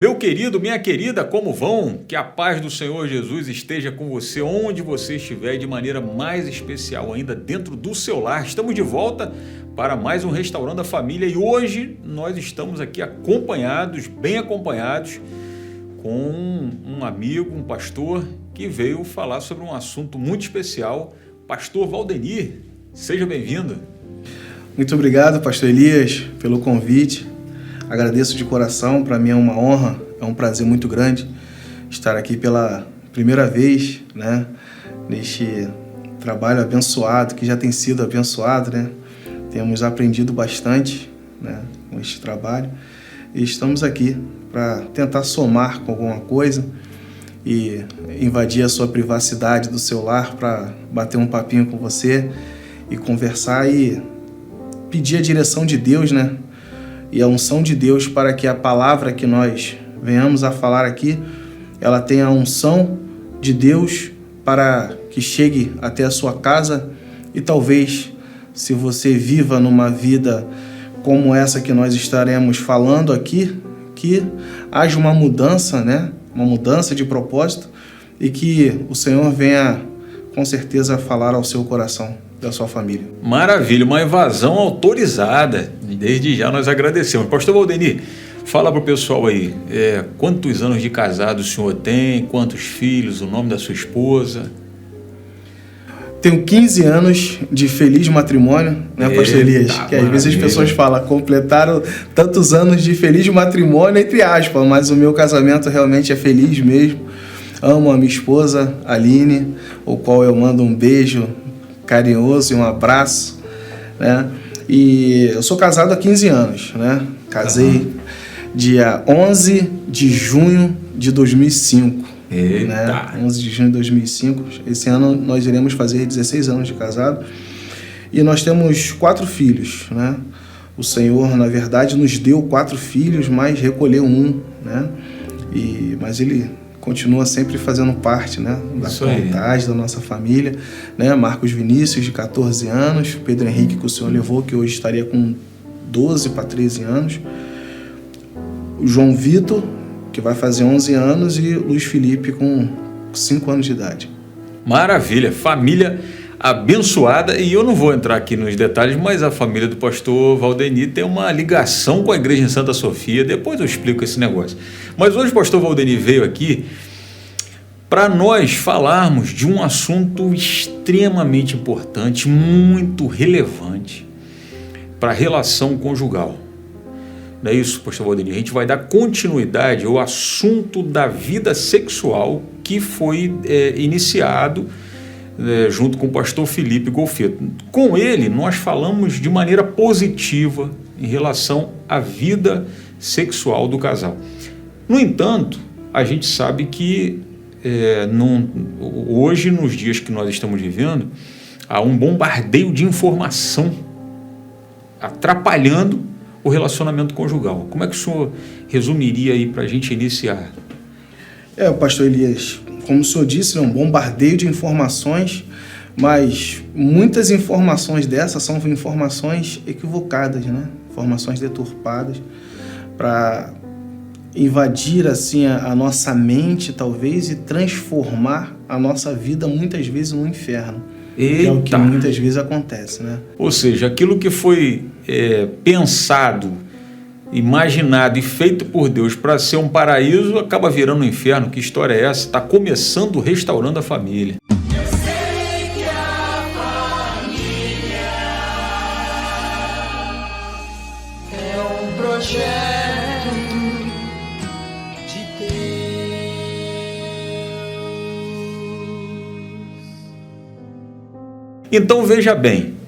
Meu querido, minha querida, como vão? Que a paz do Senhor Jesus esteja com você, onde você estiver, e de maneira mais especial ainda dentro do seu lar. Estamos de volta para mais um Restaurando a Família e hoje nós estamos aqui acompanhados, bem acompanhados, com um amigo, um pastor, que veio falar sobre um assunto muito especial. Pastor Valdenir, seja bem-vindo. Muito obrigado, pastor Elias, pelo convite. Agradeço de coração, para mim é uma honra, é um prazer muito grande estar aqui pela primeira vez, né, neste trabalho abençoado, que já tem sido abençoado, né? Temos aprendido bastante, né, com este trabalho e estamos aqui para tentar somar com alguma coisa e invadir a sua privacidade do seu lar para bater um papinho com você e conversar e pedir a direção de Deus, né? E a unção de Deus para que a palavra que nós venhamos a falar aqui, ela tenha a unção de Deus para que chegue até a sua casa e talvez, se você viva numa vida como essa que nós estaremos falando aqui, que haja uma mudança, né? Uma mudança de propósito e que o Senhor venha com certeza falar ao seu coração, da sua família. Maravilha, uma invasão autorizada. Desde já nós agradecemos. Pastor Valdenir, fala para o pessoal aí, quantos anos de casado o senhor tem, quantos filhos, o nome da sua esposa? Tenho 15 anos de feliz matrimônio, né, pastor Elias? Que às vezes as pessoas falam, completaram tantos anos de feliz matrimônio, entre aspas, mas o meu casamento realmente é feliz mesmo. Amo a minha esposa, Aline, o qual eu mando um beijo carinhoso e um abraço, né? E eu sou casado há 15 anos, né? Casei dia 11 de junho de 2005. Né? 11 de junho de 2005. Esse ano nós iremos fazer 16 anos de casado. E nós temos 4 filhos, né? O Senhor, na verdade, nos deu 4 filhos, mas recolheu um, né? Mas Ele continua sempre fazendo parte, né, da vontade da nossa família, né? Marcos Vinícius, de 14 anos, Pedro Henrique, que o Senhor levou, que hoje estaria com 12 para 13 anos, o João Vitor, que vai fazer 11 anos, e Luiz Felipe, com 5 anos de idade. Maravilha, família abençoada, e eu não vou entrar aqui nos detalhes, mas a família do pastor Valdenir tem uma ligação com a igreja em Santa Sofia, depois eu explico esse negócio. Mas hoje o pastor Valdenir veio aqui para nós falarmos de um assunto extremamente importante, muito relevante para a relação conjugal. Não é isso, pastor Valdenir? A gente vai dar continuidade ao assunto da vida sexual que foi iniciado junto com o pastor Felipe Golfeto. Com ele, nós falamos de maneira positiva em relação à vida sexual do casal. No entanto, a gente sabe que hoje, nos dias que nós estamos vivendo, há um bombardeio de informação atrapalhando o relacionamento conjugal. Como é que o senhor resumiria aí para a gente iniciar? Pastor Elias, como o senhor disse, é um bombardeio de informações, mas muitas informações dessas são informações equivocadas, né? Informações deturpadas, para invadir assim a nossa mente, talvez, e transformar a nossa vida muitas vezes no inferno. Que é o que muitas vezes acontece, né? Ou seja, aquilo que foi pensado, imaginado e feito por Deus para ser um paraíso, acaba virando um inferno. Que história é essa? Está começando Restaurando a Família. Eu sei que a família é um projeto de Deus. Então veja bem,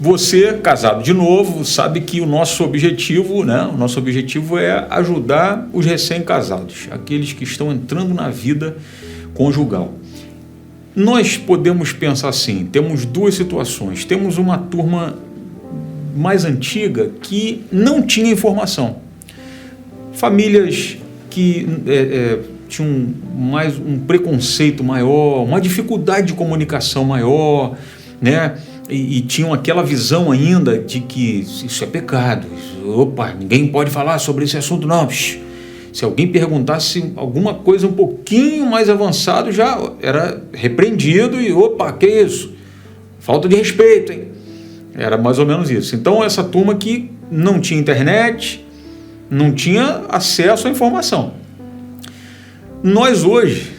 você, casado de novo, sabe que o nosso objetivo, né? O nosso objetivo é ajudar os recém-casados, aqueles que estão entrando na vida conjugal. Nós podemos pensar assim, temos 2 situações. Temos uma turma mais antiga que não tinha informação. Famílias que tinham mais um preconceito maior, uma dificuldade de comunicação maior, né? E tinham aquela visão ainda de que isso é pecado. Ninguém pode falar sobre esse assunto, não. Isso Se alguém perguntasse alguma coisa um pouquinho mais avançado, já era repreendido e, opa, que isso? Falta de respeito, hein? Era mais ou menos isso. Então, essa turma que não tinha internet, não tinha acesso à informação. Nós hoje,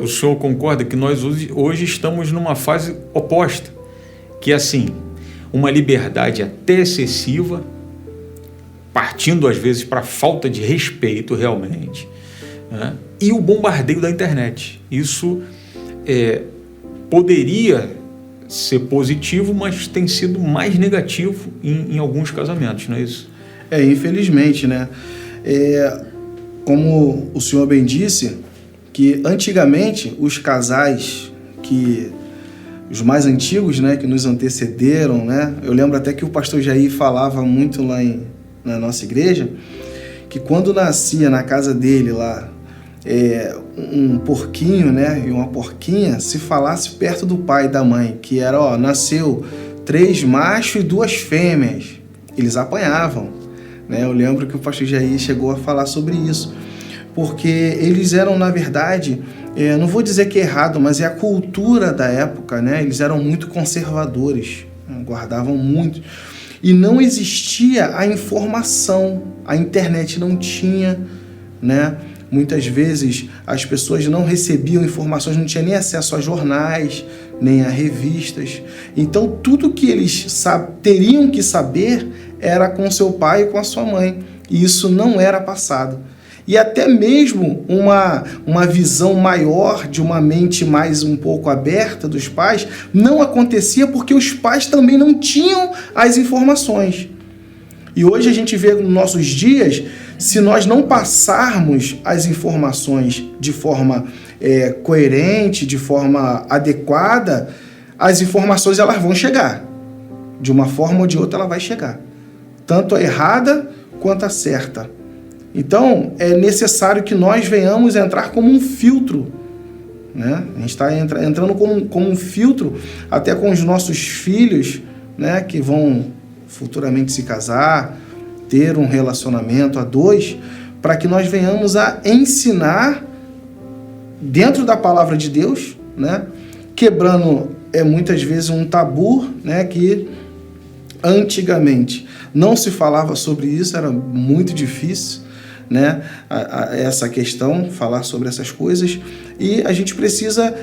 o senhor concorda que nós hoje estamos numa fase oposta, que é assim, uma liberdade até excessiva, partindo às vezes para falta de respeito realmente, né? E o bombardeio da internet. Isso poderia ser positivo, mas tem sido mais negativo em alguns casamentos, não é isso? Infelizmente, né? Como o senhor bem disse, que antigamente os casais os mais antigos, né, que nos antecederam, né? Eu lembro até que o pastor Jair falava muito lá na nossa igreja, que quando nascia na casa dele lá um porquinho, né, e uma porquinha, se falasse perto do pai e da mãe, que era, nasceu 3 machos e 2 fêmeas, eles apanhavam, né? Eu lembro que o pastor Jair chegou a falar sobre isso, porque eles eram, na verdade, não vou dizer que é errado, mas é a cultura da época, né? Eles eram muito conservadores, né? Guardavam muito. E não existia a informação, a internet não tinha, né? Muitas vezes as pessoas não recebiam informações, não tinham nem acesso a jornais, nem a revistas. Então tudo que eles teriam que saber era com seu pai e com a sua mãe. E isso não era passado. E até mesmo uma visão maior, de uma mente mais um pouco aberta dos pais, não acontecia porque os pais também não tinham as informações. E hoje a gente vê nos nossos dias, se nós não passarmos as informações de forma coerente, de forma adequada, as informações elas vão chegar. De uma forma ou de outra ela vai chegar. Tanto a errada quanto a certa. Então, é necessário que nós venhamos entrar como um filtro, né? A gente está entrando como um filtro até com os nossos filhos, né, que vão futuramente se casar, ter um relacionamento a 2, para que nós venhamos a ensinar dentro da palavra de Deus, né, quebrando muitas vezes um tabu, né, que antigamente não se falava sobre isso, era muito difícil, né, essa questão, falar sobre essas coisas, e a gente precisa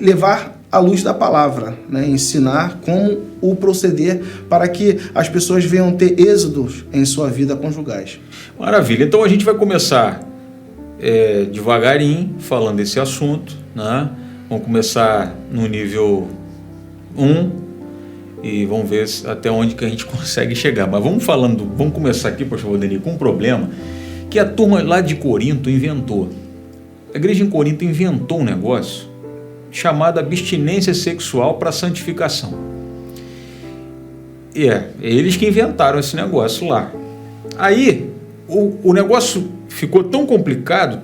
levar à luz da palavra, né, ensinar como o proceder para que as pessoas venham ter êxodos em sua vida conjugais. Maravilha, então a gente vai começar devagarinho falando desse assunto, né? Vamos começar no nível 1 e vamos ver até onde que a gente consegue chegar, mas vamos começar aqui, pastor Valdeni, com um problema que a turma lá de Corinto inventou. A igreja em Corinto inventou um negócio chamado abstinência sexual para santificação. Eles que inventaram esse negócio lá. Aí, o negócio ficou tão complicado,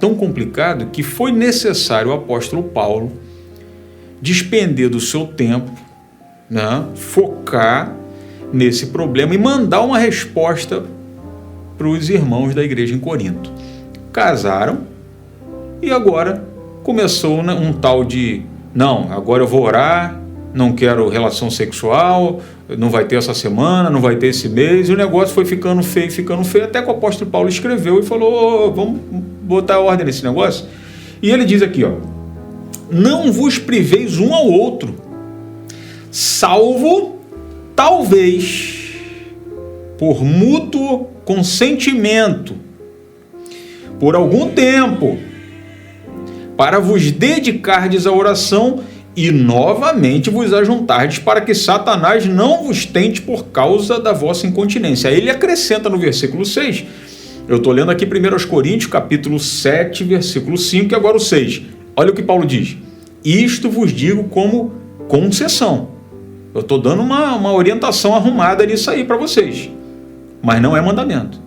que foi necessário o apóstolo Paulo despender do seu tempo, né, focar nesse problema e mandar uma resposta para os irmãos da igreja em Corinto. Casaram e agora começou um tal de não, agora eu vou orar, não quero relação sexual, não vai ter essa semana, não vai ter esse mês, e o negócio foi ficando feio, até que o apóstolo Paulo escreveu e falou, vamos botar ordem nesse negócio. E ele diz aqui, não vos priveis um ao outro, salvo, talvez, por mútuo consentimento, por algum tempo, para vos dedicardes à oração e novamente vos ajuntardes, para que Satanás não vos tente por causa da vossa incontinência. Aí ele acrescenta no versículo 6, eu estou lendo aqui 1 Coríntios, capítulo 7, versículo 5, e agora o 6. Olha o que Paulo diz, isto vos digo como concessão. Eu estou dando uma orientação arrumada nisso aí para vocês, mas não é mandamento.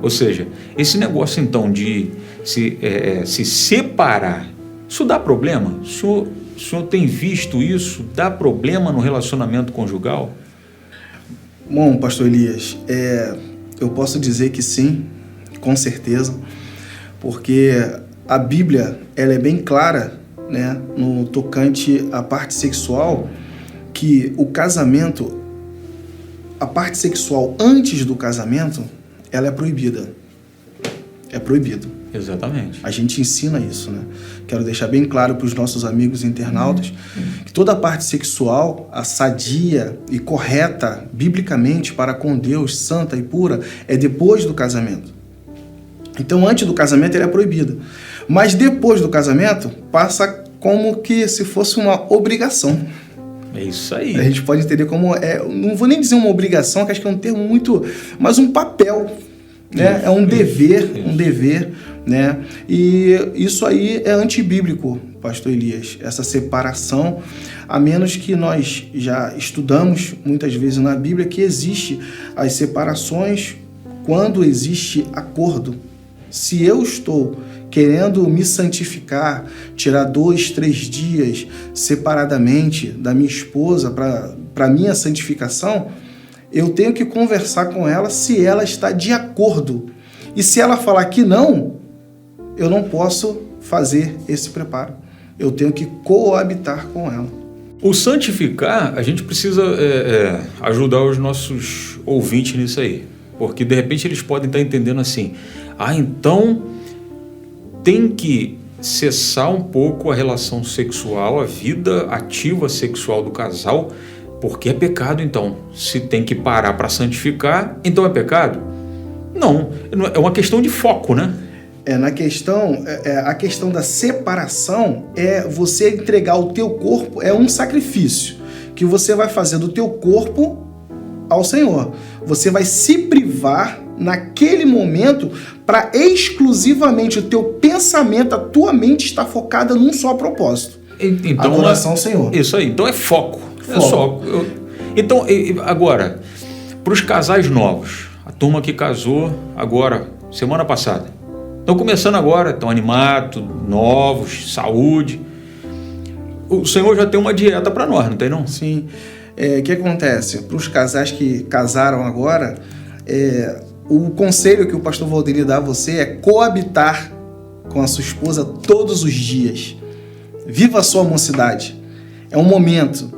Ou seja, esse negócio então de se separar, isso dá problema? O senhor tem visto isso? Dá problema no relacionamento conjugal? Bom, pastor Elias, eu posso dizer que sim, com certeza, porque a Bíblia ela é bem clara, né, no tocante à parte sexual, que o casamento, a parte sexual antes do casamento, ela é proibida. É proibido. Exatamente. A gente ensina isso, né? Quero deixar bem claro para os nossos amigos internautas que toda a parte sexual, a sadia e correta, biblicamente, para com Deus, santa e pura, é depois do casamento. Então, antes do casamento, ele é proibido. Mas depois do casamento, passa como que se fosse uma obrigação. É isso aí. A gente pode entender como... não vou nem dizer uma obrigação, que acho que é um termo muito... Mas um papel, né? É um dever, né? E isso aí é antibíblico, pastor Elias, essa separação, a menos que nós já estudamos muitas vezes na Bíblia que existe as separações quando existe acordo. Se eu estou querendo me santificar, tirar 2, 3 dias separadamente da minha esposa para minha santificação, eu tenho que conversar com ela se ela está de acordo. E se ela falar que não, eu não posso fazer esse preparo. Eu tenho que coabitar com ela. O santificar, a gente precisa ajudar os nossos ouvintes nisso aí. Porque, de repente, eles podem estar entendendo assim, então tem que cessar um pouco a relação sexual, a vida ativa sexual do casal, porque é pecado, então. Se tem que parar para santificar, então é pecado? Não, é uma questão de foco, né? A questão da separação é você entregar o teu corpo, é um sacrifício que você vai fazer do teu corpo ao Senhor. Você vai se privar naquele momento para exclusivamente o teu pensamento, a tua mente estar focada num só propósito. Então, adoração ao Senhor. Isso aí, então é foco. Então, agora, para os casais novos, a turma que casou agora, semana passada, estão começando agora, estão animados, novos, saúde. O Senhor já tem uma dieta para nós, não tem não? Sim. O que acontece? Para os casais que casaram agora, o conselho que o pastor Valdeni dá a você é coabitar com a sua esposa todos os dias. Viva a sua mocidade. É um momento,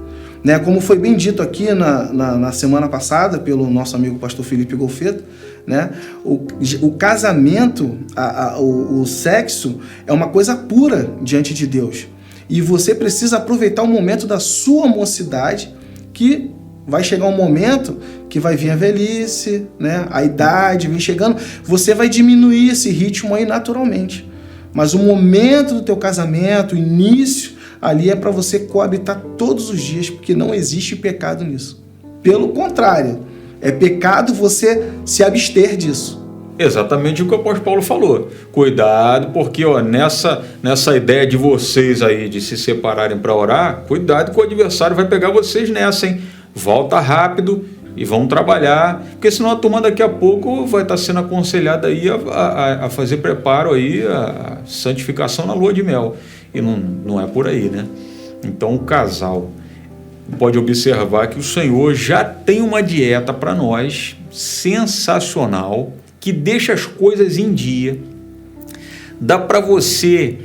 né? Como foi bem dito aqui na semana passada pelo nosso amigo pastor Felipe Golfeto, né? O casamento, o sexo é uma coisa pura diante de Deus. E você precisa aproveitar o momento da sua mocidade, que vai chegar um momento que vai vir a velhice, né? A idade vem chegando, você vai diminuir esse ritmo aí naturalmente. Mas o momento do teu casamento, o início, ali é para você coabitar todos os dias, porque não existe pecado nisso. Pelo contrário, é pecado você se abster disso. Exatamente o que o apóstolo Paulo falou. Cuidado, porque nessa ideia de vocês aí de se separarem para orar, cuidado que o adversário vai pegar vocês nessa, hein? Volta rápido e vão trabalhar, porque senão a turma daqui a pouco vai estar sendo aconselhada aí a fazer preparo aí, a santificação na lua de mel. E não é por aí, né? Então o casal pode observar que o Senhor já tem uma dieta para nós sensacional, que deixa as coisas em dia. Dá para você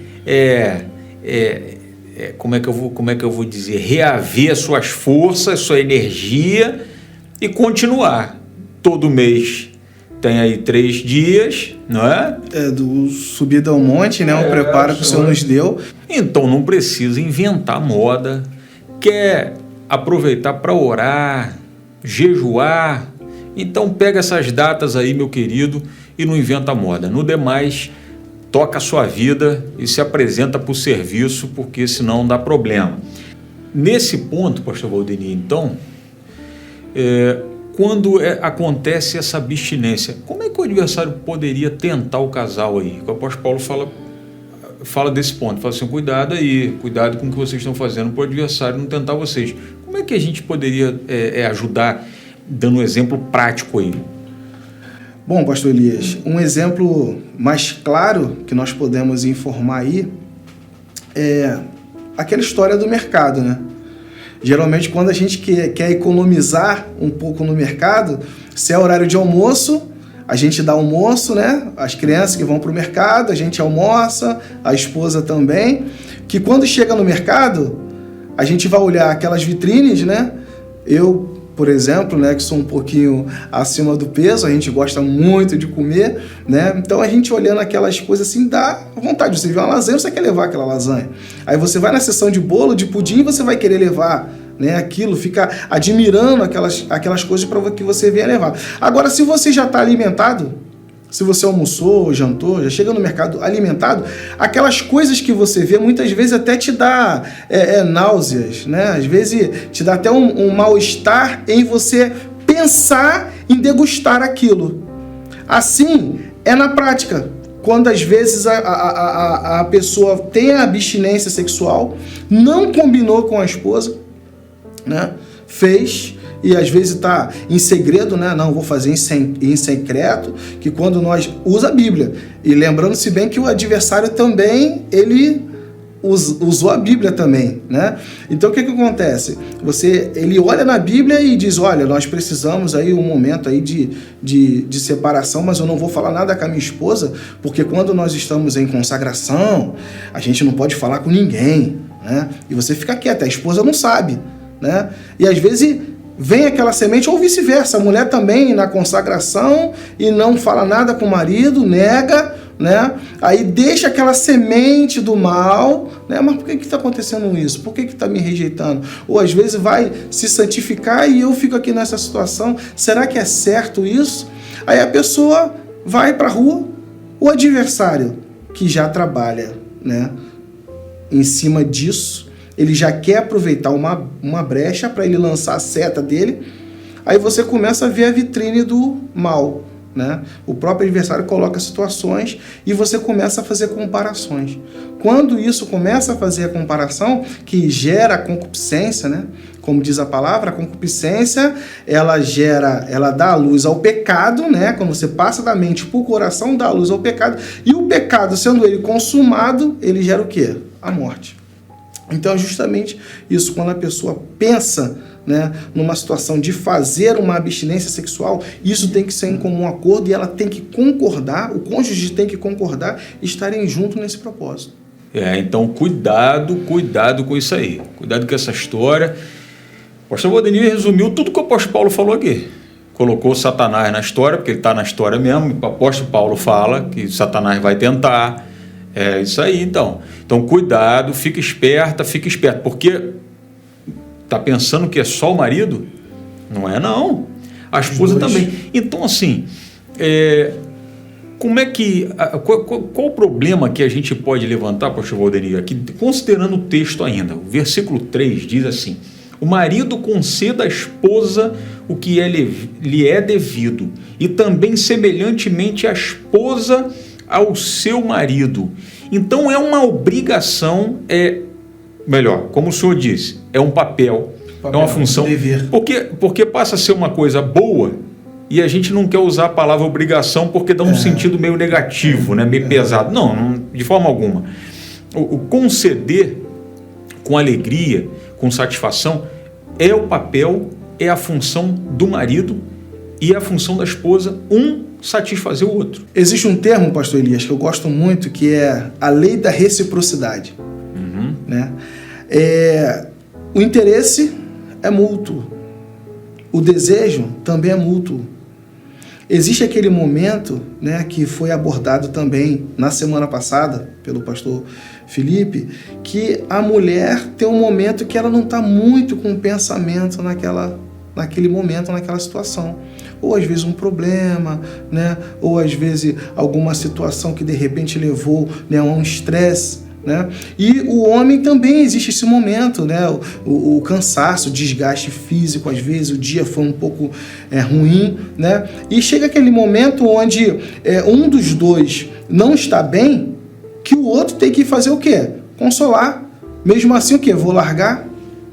como é que eu vou dizer, reaver suas forças, sua energia e continuar. Todo mês tem aí 3 dias, não é? Do subida ao monte, né? O preparo que o Senhor nos deu. Então não precisa inventar moda. Quer aproveitar para orar, jejuar? Então pega essas datas aí, meu querido, e não inventa moda. No demais, toca a sua vida e se apresenta para o serviço, porque senão dá problema. Nesse ponto, pastor Valdeni, então, quando acontece essa abstinência, como é que o adversário poderia tentar o casal aí? O apóstolo Paulo fala desse ponto, fala assim, cuidado aí, cuidado com o que vocês estão fazendo para o adversário não tentar vocês. Como é que a gente poderia ajudar, dando um exemplo prático aí? Bom, pastor Elias, um exemplo mais claro que nós podemos informar aí é aquela história do mercado, né? Geralmente, quando a gente quer economizar um pouco no mercado, se é horário de almoço, a gente dá almoço, né? As crianças que vão para o mercado, a gente almoça, a esposa também, que quando chega no mercado, a gente vai olhar aquelas vitrines, né? Eu, por exemplo, né, que sou um pouquinho acima do peso, a gente gosta muito de comer, né? Então a gente olhando aquelas coisas assim, dá vontade. Você vê uma lasanha, você quer levar aquela lasanha. Aí você vai na seção de bolo, de pudim, você vai querer levar, né, aquilo, fica admirando aquelas coisas para que você venha levar. Agora, se você já está alimentado, se você almoçou, jantou, já chega no mercado alimentado, aquelas coisas que você vê, muitas vezes até te dá náuseas, né? Às vezes te dá até um mal-estar em você pensar em degustar aquilo. Assim, é na prática. Quando às vezes a pessoa tem a abstinência sexual, não combinou com a esposa, né? Fez, e às vezes está em segredo, né? Não, vou fazer em secreto, que quando nós usa a Bíblia. E lembrando-se bem que o adversário também, ele usou a Bíblia também, né? Então o que acontece? Ele olha na Bíblia e diz, olha, nós precisamos aí um momento aí de separação, mas eu não vou falar nada com a minha esposa, porque quando nós estamos em consagração, a gente não pode falar com ninguém, né? E você fica quieto, a esposa não sabe, né? E às vezes vem aquela semente, ou vice-versa, a mulher também na consagração e não fala nada com o marido, nega, né? Aí deixa aquela semente do mal, né? Mas por que está acontecendo isso? Por que está me rejeitando? Ou às vezes vai se santificar e eu fico aqui nessa situação, será que é certo isso? Aí a pessoa vai para a rua, o adversário que já trabalha, né, em cima disso, ele já quer aproveitar uma brecha para ele lançar a seta dele. Aí você começa a ver a vitrine do mal, né? O próprio adversário coloca situações e você começa a fazer comparações. Quando isso começa a fazer a comparação, que gera a concupiscência, né? Como diz a palavra, a concupiscência, ela dá luz ao pecado, né? Quando você passa da mente para o coração, dá luz ao pecado. E o pecado, sendo ele consumado, ele gera o quê? A morte. Então é justamente isso, quando a pessoa pensa, né, numa situação de fazer uma abstinência sexual, isso tem que ser em comum acordo e ela tem que concordar, o cônjuge tem que concordar e estarem juntos nesse propósito. Então cuidado com isso aí, cuidado com essa história. O pastor Valdenir resumiu tudo que o apóstolo Paulo falou aqui. Colocou Satanás na história, porque ele está na história mesmo, o apóstolo Paulo fala que Satanás vai tentar. É isso aí, então. Então, cuidado, fica esperto, porque tá pensando que é só o marido? Não é, não. A esposa também. Então, assim, como é que... Qual o problema que a gente pode levantar, pastor Valdenir, aqui, considerando o texto ainda? O versículo 3 diz assim, o marido conceda à esposa o que lhe é devido, e também semelhantemente a esposa ao seu marido. Então é uma obrigação, melhor, como o senhor disse, é um papel, é uma função. Dever. Porque passa a ser uma coisa boa e a gente não quer usar a palavra obrigação porque dá um sentido meio negativo, né? Meio pesado. Não, de forma alguma. O conceder com alegria, com satisfação, é o papel, é a função do marido e é a função da esposa, satisfazer o outro. Existe um termo, pastor Elias, que eu gosto muito, que é a lei da reciprocidade. Né? O interesse é mútuo. O desejo também é mútuo. Existe aquele momento, né, que foi abordado também na semana passada pelo pastor Felipe, que a mulher tem um momento que ela não está muito com o pensamento naquele momento, naquela situação. Ou às vezes um problema, né? Ou às vezes alguma situação que de repente levou, né, a um estresse, né? E o homem também existe esse momento, né? O cansaço, o desgaste físico, às vezes o dia foi um pouco ruim, né? E chega aquele momento onde um dos dois não está bem, que o outro tem que fazer o quê? Consolar. Mesmo assim, o quê? Vou largar?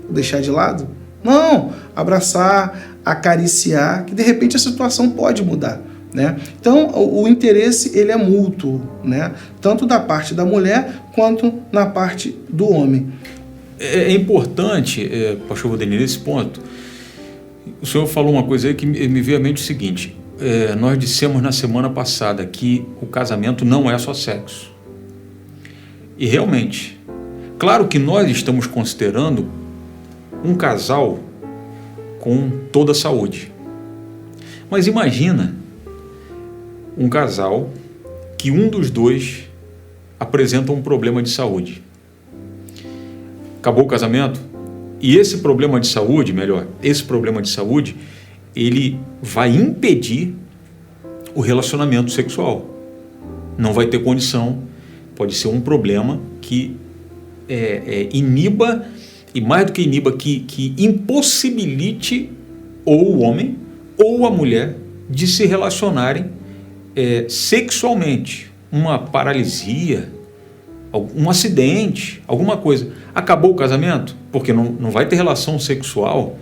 Vou deixar de lado? Não, abraçar, acariciar, que de repente a situação pode mudar, né? Então, o interesse, ele é mútuo, né? Tanto da parte da mulher, quanto na parte do homem. É importante, pastor Valdenir, nesse ponto, o senhor falou uma coisa aí que me veio à mente o seguinte, nós dissemos na semana passada que o casamento não é só sexo. E realmente, claro que nós estamos considerando um casal com toda a saúde. Mas imagina um casal que um dos dois apresenta um problema de saúde. Acabou o casamento? E esse problema de saúde, ele vai impedir o relacionamento sexual. Não vai ter condição, pode ser um problema que iniba, e mais do que iniba, que impossibilite ou o homem ou a mulher de se relacionarem sexualmente. Uma paralisia, um acidente, alguma coisa. Acabou o casamento? Porque não vai ter relação sexual.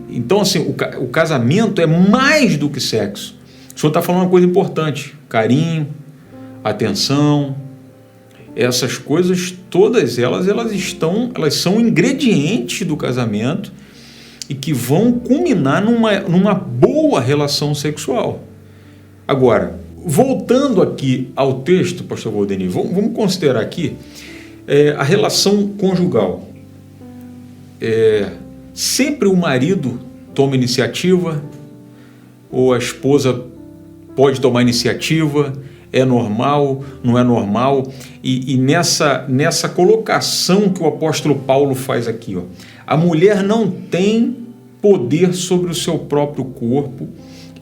Então, assim, o casamento é mais do que sexo. O senhor está falando uma coisa importante: carinho, atenção, essas coisas, todas elas são ingredientes do casamento e que vão culminar numa boa relação sexual. Agora, voltando aqui ao texto, pastor Valdeni, vamos considerar aqui a relação conjugal. Sempre o marido toma iniciativa, ou a esposa pode tomar iniciativa? É normal, não é normal? E nessa colocação que o apóstolo Paulo faz aqui, a mulher não tem poder sobre o seu próprio corpo,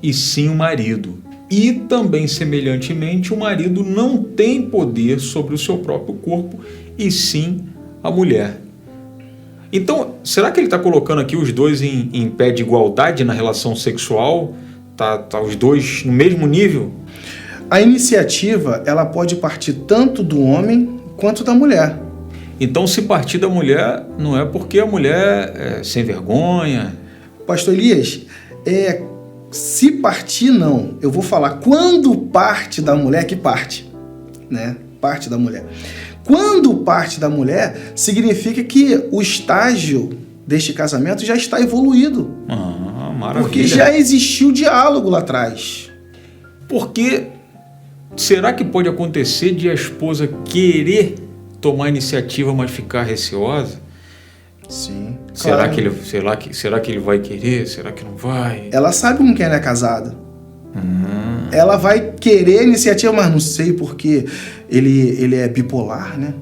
e sim o marido. E também, semelhantemente, o marido não tem poder sobre o seu próprio corpo, e sim a mulher. Então, será que ele está colocando aqui os dois em pé de igualdade na relação sexual? Tá os dois no mesmo nível? A iniciativa, ela pode partir tanto do homem quanto da mulher. Então, se partir da mulher, não é porque a mulher é sem vergonha? Pastor Elias, se partir, não. Eu vou falar quando parte da mulher, que parte, né? Parte da mulher. Quando parte da mulher, significa que o estágio deste casamento já está evoluído. Maravilha. Porque já existiu diálogo lá atrás. Porque será que pode acontecer de a esposa querer tomar iniciativa, mas ficar receosa? Sim. Será, claro. será que ele vai querer? Será que não vai? Ela sabe com quem ela é casada. Ela vai querer iniciativa, mas não sei porque ele é bipolar, né?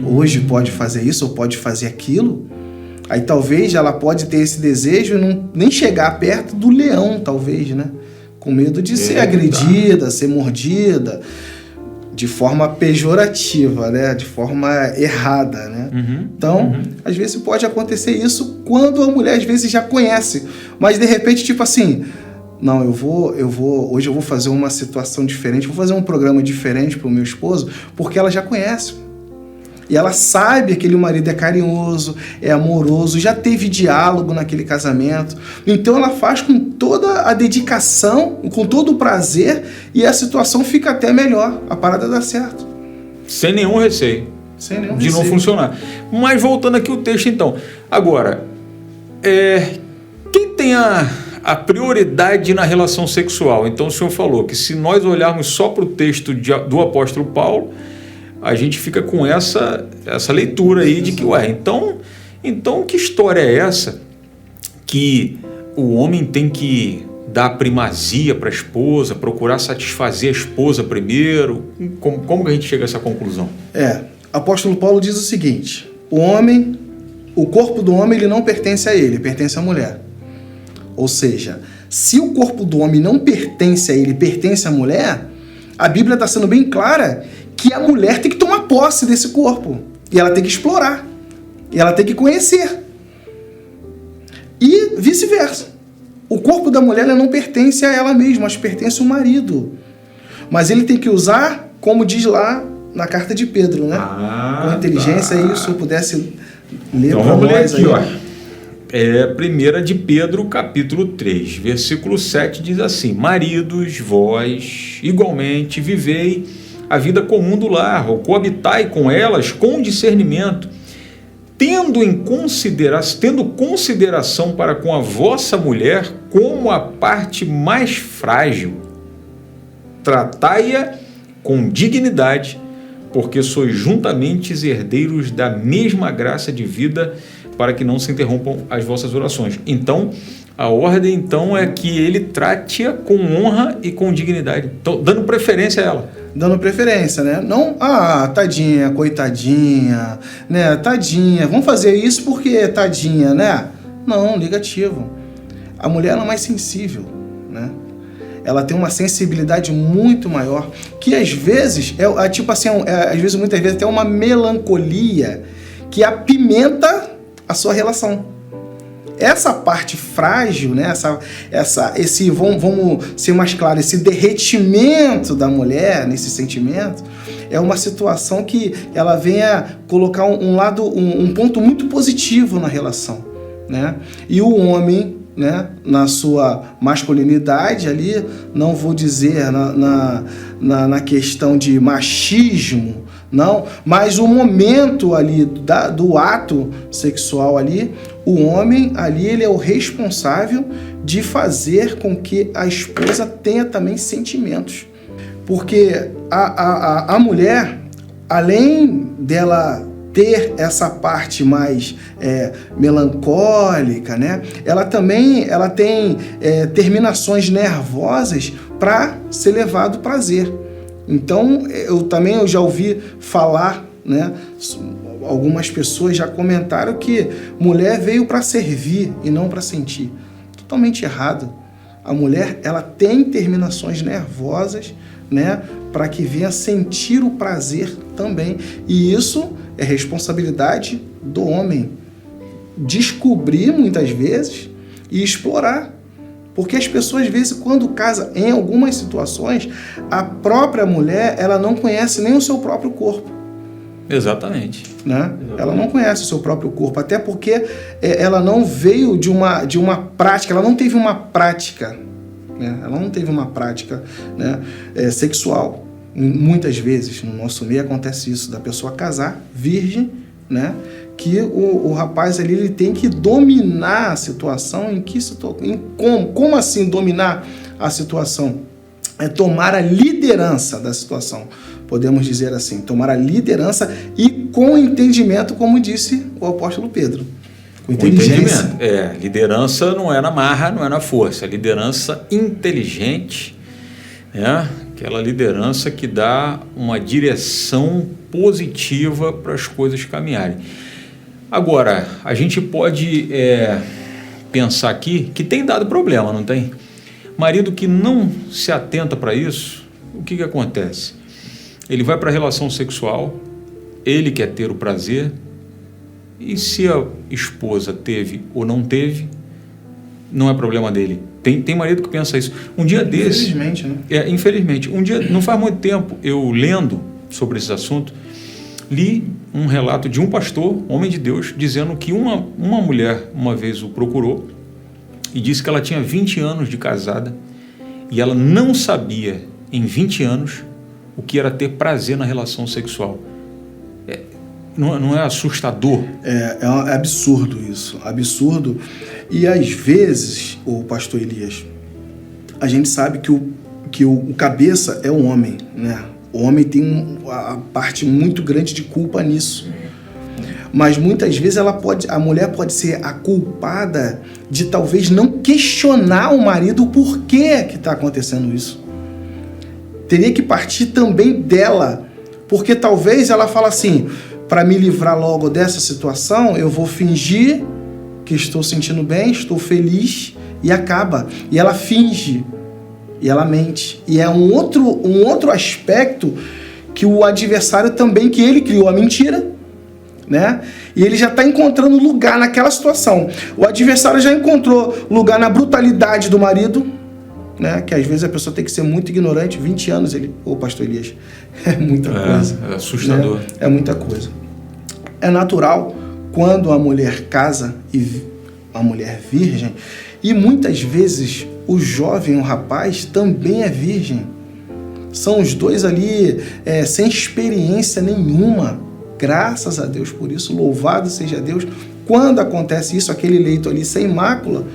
Hoje pode fazer isso ou pode fazer aquilo. Aí talvez ela pode ter esse desejo e nem chegar perto do leão, talvez, né? Com medo de ser agredida, ser mordida, de forma pejorativa, né? De forma errada, né? Então, às vezes pode acontecer isso quando a mulher, às vezes, já conhece. Mas, de repente, tipo assim, não, hoje eu vou fazer uma situação diferente, vou fazer um programa diferente para o meu esposo, porque ela já conhece. E ela sabe que aquele marido é carinhoso, é amoroso, já teve diálogo naquele casamento. Então ela faz com toda a dedicação, com todo o prazer, e a situação fica até melhor. A parada dá certo. Sem nenhum receio. De não funcionar. Mas voltando aqui o texto então. Agora, quem tem a prioridade na relação sexual? Então o senhor falou que se nós olharmos só para o texto do apóstolo Paulo, a gente fica com essa leitura aí de que, então que história é essa que o homem tem que dar primazia para a esposa, procurar satisfazer a esposa primeiro? Como que a gente chega a essa conclusão? Apóstolo Paulo diz o seguinte: o corpo do homem ele não pertence a ele, pertence à mulher. Ou seja, se o corpo do homem não pertence a ele, pertence à mulher, a Bíblia está sendo bem clara que a mulher tem que tomar posse desse corpo. E ela tem que explorar. E ela tem que conhecer. E vice-versa. O corpo da mulher não pertence a ela mesma, mas pertence ao marido. Mas ele tem que usar, como diz lá na carta de Pedro, né? Com inteligência, aí, se eu pudesse ler então, para nós. Ler aqui, aí. 1 de Pedro, capítulo 3, versículo 7, diz assim: maridos, vós, igualmente, vivei a vida comum do lar, ou coabitai com elas com discernimento, tendo consideração para com a vossa mulher como a parte mais frágil. Tratai-a com dignidade, porque sois juntamente herdeiros da mesma graça de vida, para que não se interrompam as vossas orações. Então, a ordem então é que ele trate-a com honra e com dignidade, então, dando preferência a ela. Dando preferência, né? Não, tadinha, coitadinha, né? Tadinha, vamos fazer isso porque tadinha, né? Não, negativo. A mulher ela é mais sensível, né? Ela tem uma sensibilidade muito maior, que às vezes, muitas vezes tem uma melancolia que apimenta a sua relação. Essa parte frágil, né? Vamos ser mais claro, esse derretimento da mulher nesse sentimento é uma situação que ela venha colocar um ponto muito positivo na relação, né? E o homem, né, na sua masculinidade ali, não vou dizer na questão de machismo, não, mas o momento ali do ato sexual ali, o homem ali ele é o responsável de fazer com que a esposa tenha também sentimentos. Porque a mulher, além dela ter essa parte mais melancólica, né? Ela tem terminações nervosas para ser levado prazer. Então, eu já ouvi falar, né? Algumas pessoas já comentaram que mulher veio para servir e não para sentir. Totalmente errado. A mulher, ela tem terminações nervosas, né? Para que venha sentir o prazer também. E isso é responsabilidade do homem. Descobrir, muitas vezes, e explorar. Porque as pessoas, às vezes, quando casam, em algumas situações, a própria mulher, ela não conhece nem o seu próprio corpo. Exatamente. Né? Exatamente. Ela não conhece o seu próprio corpo, até porque ela não veio de uma prática, ela não teve uma prática, né? Ela não teve uma prática, né, sexual. Muitas vezes, no nosso meio, acontece isso, da pessoa casar, virgem, né? Que o rapaz ali ele tem que dominar a situação. Como assim dominar a situação? É tomar a liderança da situação, podemos dizer assim, tomar a liderança e com entendimento, como disse o apóstolo Pedro. Com inteligência. Liderança não é na marra, não é na força, é liderança inteligente, né? Aquela liderança que dá uma direção positiva para as coisas caminharem. Agora, a gente pode pensar aqui que tem dado problema, não tem? Marido que não se atenta para isso, o que acontece? Ele vai para a relação sexual, ele quer ter o prazer, e se a esposa teve ou não teve, não é problema dele. Tem marido que pensa isso. Um dia desse... Infelizmente, né? Infelizmente. Um dia, não faz muito tempo, eu lendo sobre esse assunto, li um relato de um pastor, homem de Deus, dizendo que uma mulher uma vez o procurou e disse que ela tinha 20 anos de casada e ela não sabia, em 20 anos, o que era ter prazer na relação sexual. Não é assustador? É absurdo isso, absurdo. E às vezes, o pastor Elias, a gente sabe que o cabeça é o homem, né? O homem tem a parte muito grande de culpa nisso. Mas muitas vezes a mulher pode ser a culpada de talvez não questionar o marido o porquê que está acontecendo isso. Teria que partir também dela, porque talvez ela fala assim, para me livrar logo dessa situação, eu vou fingir que estou sentindo bem, estou feliz, e acaba. E ela finge. E ela mente. E é um outro aspecto que o adversário também, que ele criou a mentira, né? E ele já está encontrando lugar naquela situação. O adversário já encontrou lugar na brutalidade do marido, né? Que às vezes a pessoa tem que ser muito ignorante. 20 anos, pastor Elias, é muita coisa. É assustador. Né? É muita coisa. É natural quando a mulher casa e a mulher virgem, e muitas vezes o jovem, o rapaz, também é virgem. São os dois ali sem experiência nenhuma, Graças a Deus por isso, louvado seja Deus. Quando acontece isso, aquele leito ali sem mácula,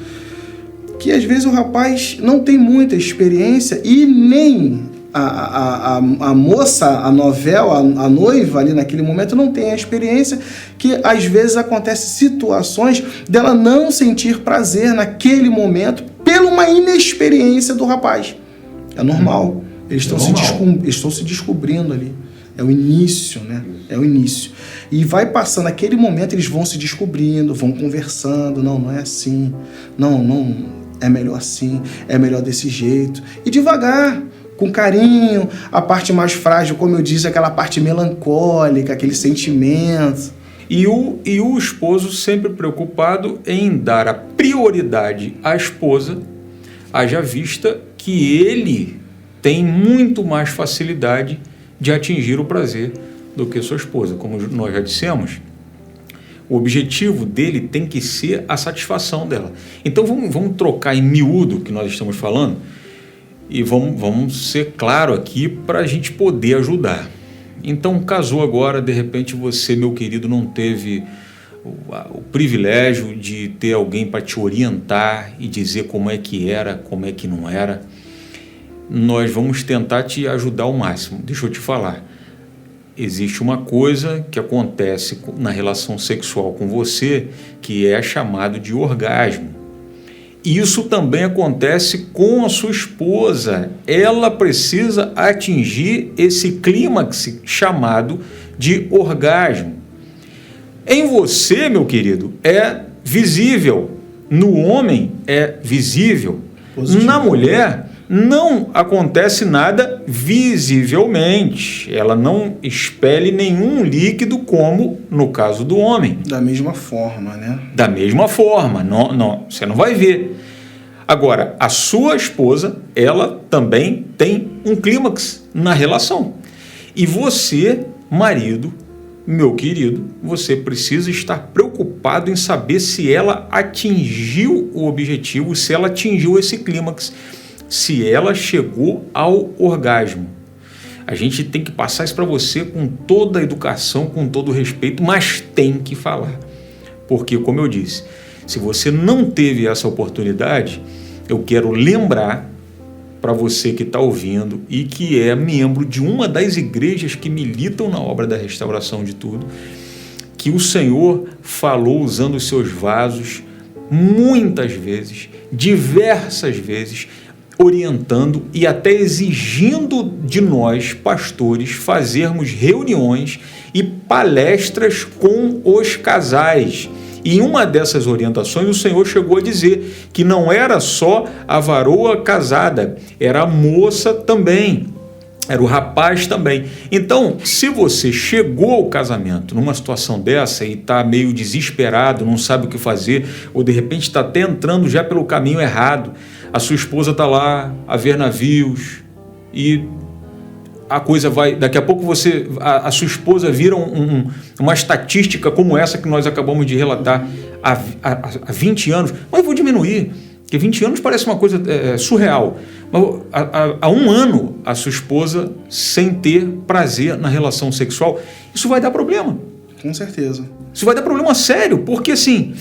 que às vezes o rapaz não tem muita experiência e nem a moça, a novel, a noiva ali naquele momento não tem a experiência, que às vezes acontece situações dela não sentir prazer naquele momento pela uma inexperiência do rapaz. É normal. Eles estão se descobrindo ali. É o início, né? É o início. E vai passando aquele momento, eles vão se descobrindo, vão conversando. Não é assim. Não, é melhor assim. É melhor desse jeito. E devagar, com carinho. A parte mais frágil, como eu disse, aquela parte melancólica, aquele sentimento. E o esposo sempre preocupado em dar a prioridade à esposa, haja vista que ele tem muito mais facilidade de atingir o prazer do que sua esposa. Como nós já dissemos, o objetivo dele tem que ser a satisfação dela. Então vamos trocar em miúdo o que nós estamos falando e vamos ser claro aqui para a gente poder ajudar. Então casou agora, de repente você, meu querido, não teve o privilégio de ter alguém para te orientar e dizer como é que era, como é que não era. Nós vamos tentar te ajudar ao máximo. Deixa eu te falar. Existe uma coisa que acontece na relação sexual com você que é chamado de orgasmo. Isso também acontece com a sua esposa. Ela precisa atingir esse clímax chamado de orgasmo. Em você, meu querido, é visível. No homem é visível. Positivo. Na mulher não acontece nada visivelmente. Ela não expele nenhum líquido como no caso do homem. Da mesma forma, né? Da mesma forma. Não, você não vai ver. Agora, a sua esposa, ela também tem um clímax na relação. E você, marido, meu querido, você precisa estar preocupado em saber se ela atingiu o objetivo, se ela atingiu esse clímax, se ela chegou ao orgasmo. A gente tem que passar isso para você com toda a educação, com todo o respeito, mas tem que falar. Porque, como eu disse, se você não teve essa oportunidade, eu quero lembrar para você que está ouvindo e que é membro de uma das igrejas que militam na obra da restauração de tudo, que o Senhor falou usando os seus vasos muitas vezes, diversas vezes, orientando e até exigindo de nós, pastores, fazermos reuniões e palestras com os casais. E em uma dessas orientações, o Senhor chegou a dizer que não era só a varoa casada, era a moça também, era o rapaz também. Então, se você chegou ao casamento numa situação dessa e está meio desesperado, não sabe o que fazer, ou de repente está até entrando já pelo caminho errado, a sua esposa está lá a ver navios e a coisa vai... Daqui a pouco a sua esposa vira uma estatística como essa que nós acabamos de relatar há 20 anos. Mas eu vou diminuir, porque 20 anos parece uma coisa surreal. Mas há um ano a sua esposa sem ter prazer na relação sexual, isso vai dar problema. Com certeza. Isso vai dar problema sério, porque assim...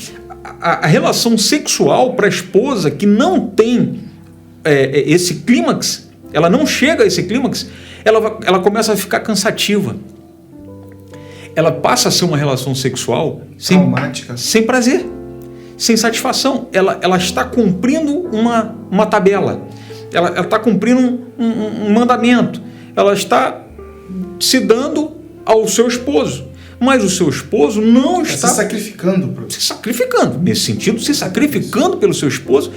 A relação sexual para a esposa que não tem esse clímax, ela não chega a esse clímax, ela começa a ficar cansativa. Ela passa a ser uma relação sexual sem prazer, sem satisfação. Ela está cumprindo uma tabela, ela está cumprindo um mandamento, ela está se dando ao seu esposo. Mas o seu esposo não está... Se sacrificando. Se sacrificando. Nesse sentido, se sacrificando pelo seu esposo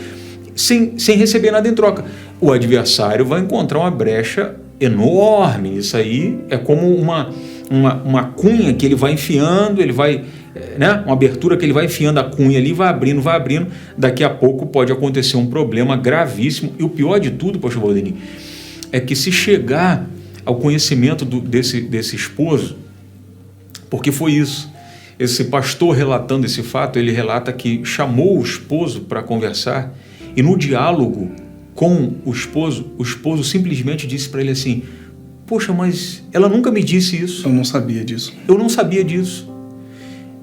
sem receber nada em troca. O adversário vai encontrar uma brecha enorme. Isso aí é como uma cunha que ele vai enfiando, ele vai... uma abertura que ele vai enfiando a cunha ali, vai abrindo. Daqui a pouco pode acontecer um problema gravíssimo. E o pior de tudo, pastor Valdeni, é que se chegar ao conhecimento desse esposo, porque foi isso. Esse pastor relatando esse fato, ele relata que chamou o esposo para conversar e no diálogo com o esposo simplesmente disse para ele assim: Poxa, mas ela nunca me disse isso. Eu não sabia disso. Eu não sabia disso.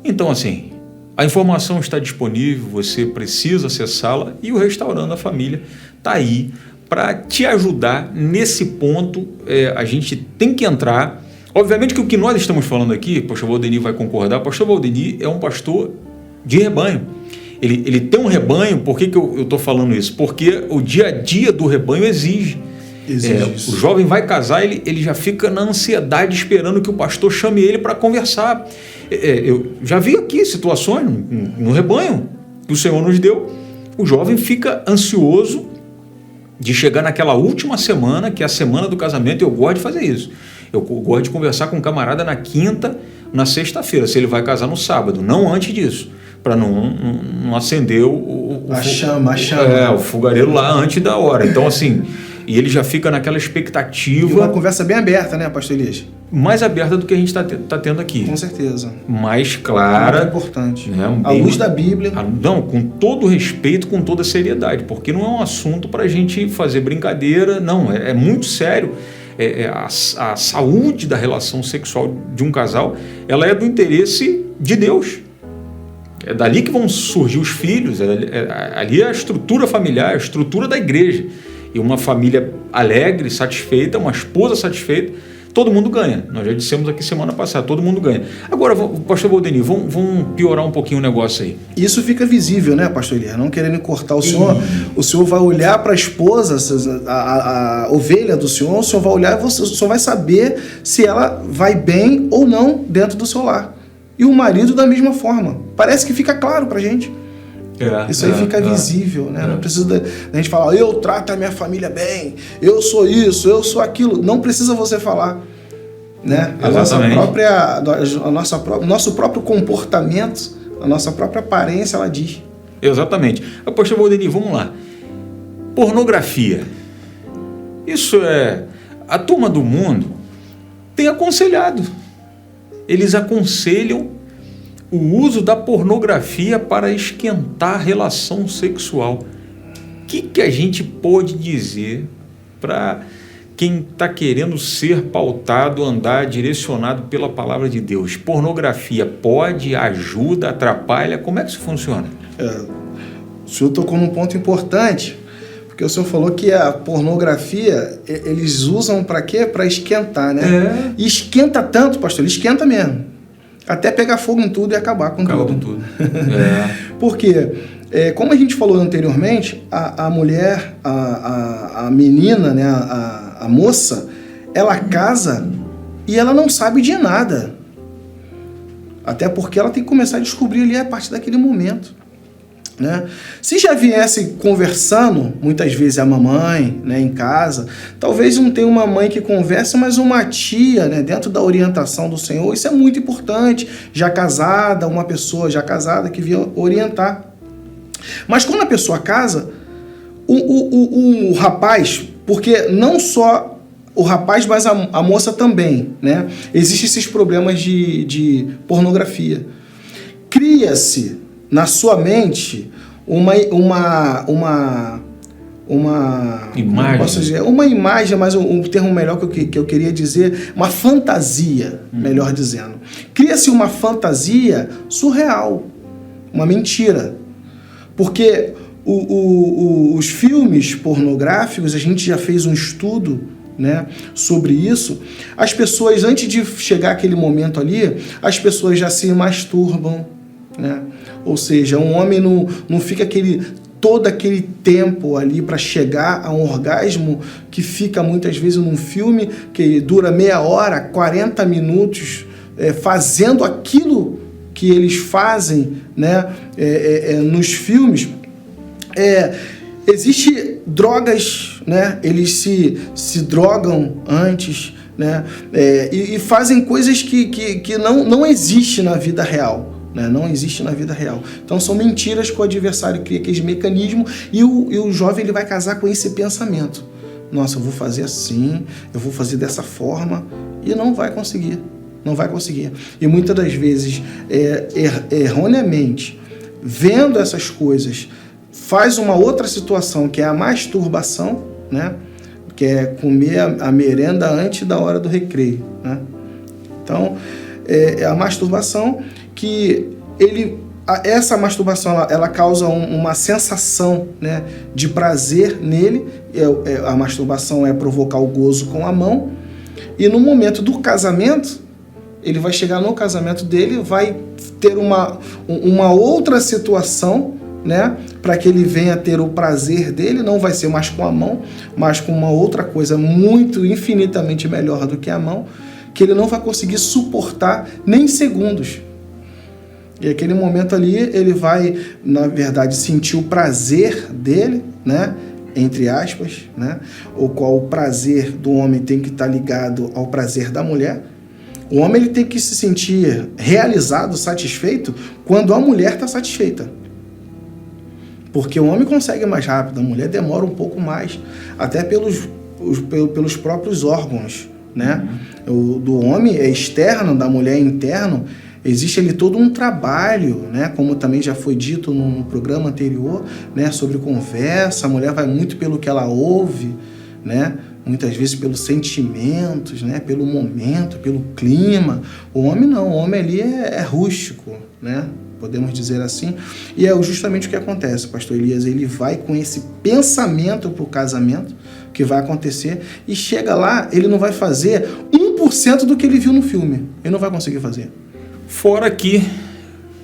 Então, assim, a informação está disponível, você precisa acessá-la e o Restaurando a Família está aí para te ajudar nesse ponto. A gente tem que entrar. Obviamente que o que nós estamos falando aqui, o pastor Valdenir vai concordar, o pastor Valdenir é um pastor de rebanho. Ele tem um rebanho. Por que eu estou falando isso? Porque o dia a dia do rebanho exige. O jovem vai casar, ele já fica na ansiedade esperando que o pastor chame ele para conversar. Eu já vi aqui situações no rebanho que o Senhor nos deu. O jovem fica ansioso de chegar naquela última semana, que é a semana do casamento. Eu gosto de fazer isso. Eu gosto de conversar com um camarada na quinta, na sexta-feira, se ele vai casar no sábado, não antes disso, para não acender a chama. O fogareiro lá antes da hora. Então, assim, e ele já fica naquela expectativa. E uma conversa bem aberta, né, pastor Elias? Mais aberta do que a gente está tendo aqui. Com certeza. Mais clara. É importante. Né, à luz da Bíblia. Não, com todo respeito, com toda seriedade, porque não é um assunto para a gente fazer brincadeira, não, é muito sério. A saúde da relação sexual de um casal, ela é do interesse de Deus. É dali que vão surgir os filhos, ali é a estrutura familiar, a estrutura da igreja. E uma família alegre, satisfeita, uma esposa satisfeita, todo mundo ganha. Nós já dissemos aqui semana passada, todo mundo ganha. Agora, pastor Valdenir, vamos piorar um pouquinho o negócio aí. Isso fica visível, né, pastor Elias? Não querendo cortar o senhor vai olhar para a esposa, a ovelha do senhor, o senhor vai olhar e o senhor vai saber se ela vai bem ou não dentro do seu lar. E o marido da mesma forma. Parece que fica claro pra gente. Isso aí fica visível, né? Não precisa da gente falar, eu trato a minha família bem, eu sou isso, eu sou aquilo. Não precisa você falar, né? O nosso próprio comportamento, a nossa própria aparência, ela diz. Exatamente. Pastor Valdenir, vamos lá. Pornografia. Isso a turma do mundo tem aconselhado. Eles aconselham o uso da pornografia para esquentar a relação sexual. O que a gente pode dizer para quem está querendo ser pautado, andar direcionado pela palavra de Deus? Pornografia pode, ajuda, atrapalha? Como é que isso funciona? O senhor tocou num ponto importante, porque o senhor falou que a pornografia, eles usam para quê? Para esquentar, né? E esquenta tanto, pastor, ele esquenta mesmo. Até pegar fogo em tudo e acabar com tudo. Porque, como a gente falou anteriormente, a mulher, a menina, né, a moça, ela casa e ela não sabe de nada. Até porque ela tem que começar a descobrir ali a partir daquele momento. Né? Se já viesse conversando, muitas vezes a mamãe, né, em casa, talvez não tenha uma mãe que conversa, mas uma tia, né, dentro da orientação do Senhor, isso é muito importante, já casada, uma pessoa já casada que vinha orientar. Mas quando a pessoa casa, o rapaz, porque não só o rapaz, mas a moça também, né, existem esses problemas de pornografia. Cria-se na sua mente uma imagem. Posso dizer, uma imagem, mas um termo melhor que eu queria dizer, uma fantasia, melhor dizendo. Cria-se uma fantasia surreal, uma mentira. Porque os filmes pornográficos, a gente já fez um estudo, né, sobre isso. As pessoas, antes de chegar aquele momento ali, as pessoas já se masturbam, né? Ou seja, um homem não fica todo aquele tempo ali para chegar a um orgasmo que fica muitas vezes num filme que dura meia hora, 40 minutos, fazendo aquilo que eles fazem, né, nos filmes. Existem drogas, né? Eles se drogam antes, né? E fazem coisas que não existem na vida real. Não existe na vida real. Então são mentiras que o adversário cria, aqueles mecanismos, e o jovem ele vai casar com esse pensamento. Nossa, eu vou fazer assim, eu vou fazer dessa forma, e não vai conseguir. Não vai conseguir. E muitas das vezes, erroneamente, vendo essas coisas, faz uma outra situação, que é a masturbação, né? que é comer a merenda antes da hora do recreio, né? Então, é a masturbação que essa masturbação ela causa uma sensação, né, de prazer nele. A masturbação é provocar o gozo com a mão, e no momento do casamento, ele vai chegar no casamento dele, vai ter uma outra situação, né, para que ele venha ter o prazer dele. Não vai ser mais com a mão, mas com uma outra coisa muito, infinitamente melhor do que a mão, que ele não vai conseguir suportar nem segundos. E aquele momento ali, ele vai, na verdade, sentir o prazer dele, né, entre aspas, né, o qual o prazer do homem tem que estar ligado ao prazer da mulher. O homem ele tem que se sentir realizado, satisfeito, quando a mulher está satisfeita. Porque o homem consegue mais rápido, a mulher demora um pouco mais, até pelos próprios órgãos, né? O do homem é externo, da mulher é interno. Existe ali todo um trabalho, né? Como também já foi dito no programa anterior, né? Sobre conversa. A mulher vai muito pelo que ela ouve, né? Muitas vezes pelos sentimentos, né? Pelo momento, pelo clima. O homem não, o homem ali é rústico, né? Podemos dizer assim. E é justamente o que acontece, pastor Elias. Ele vai com esse pensamento para o casamento que vai acontecer, e chega lá, ele não vai fazer 1% do que ele viu no filme. Ele não vai conseguir fazer. Fora que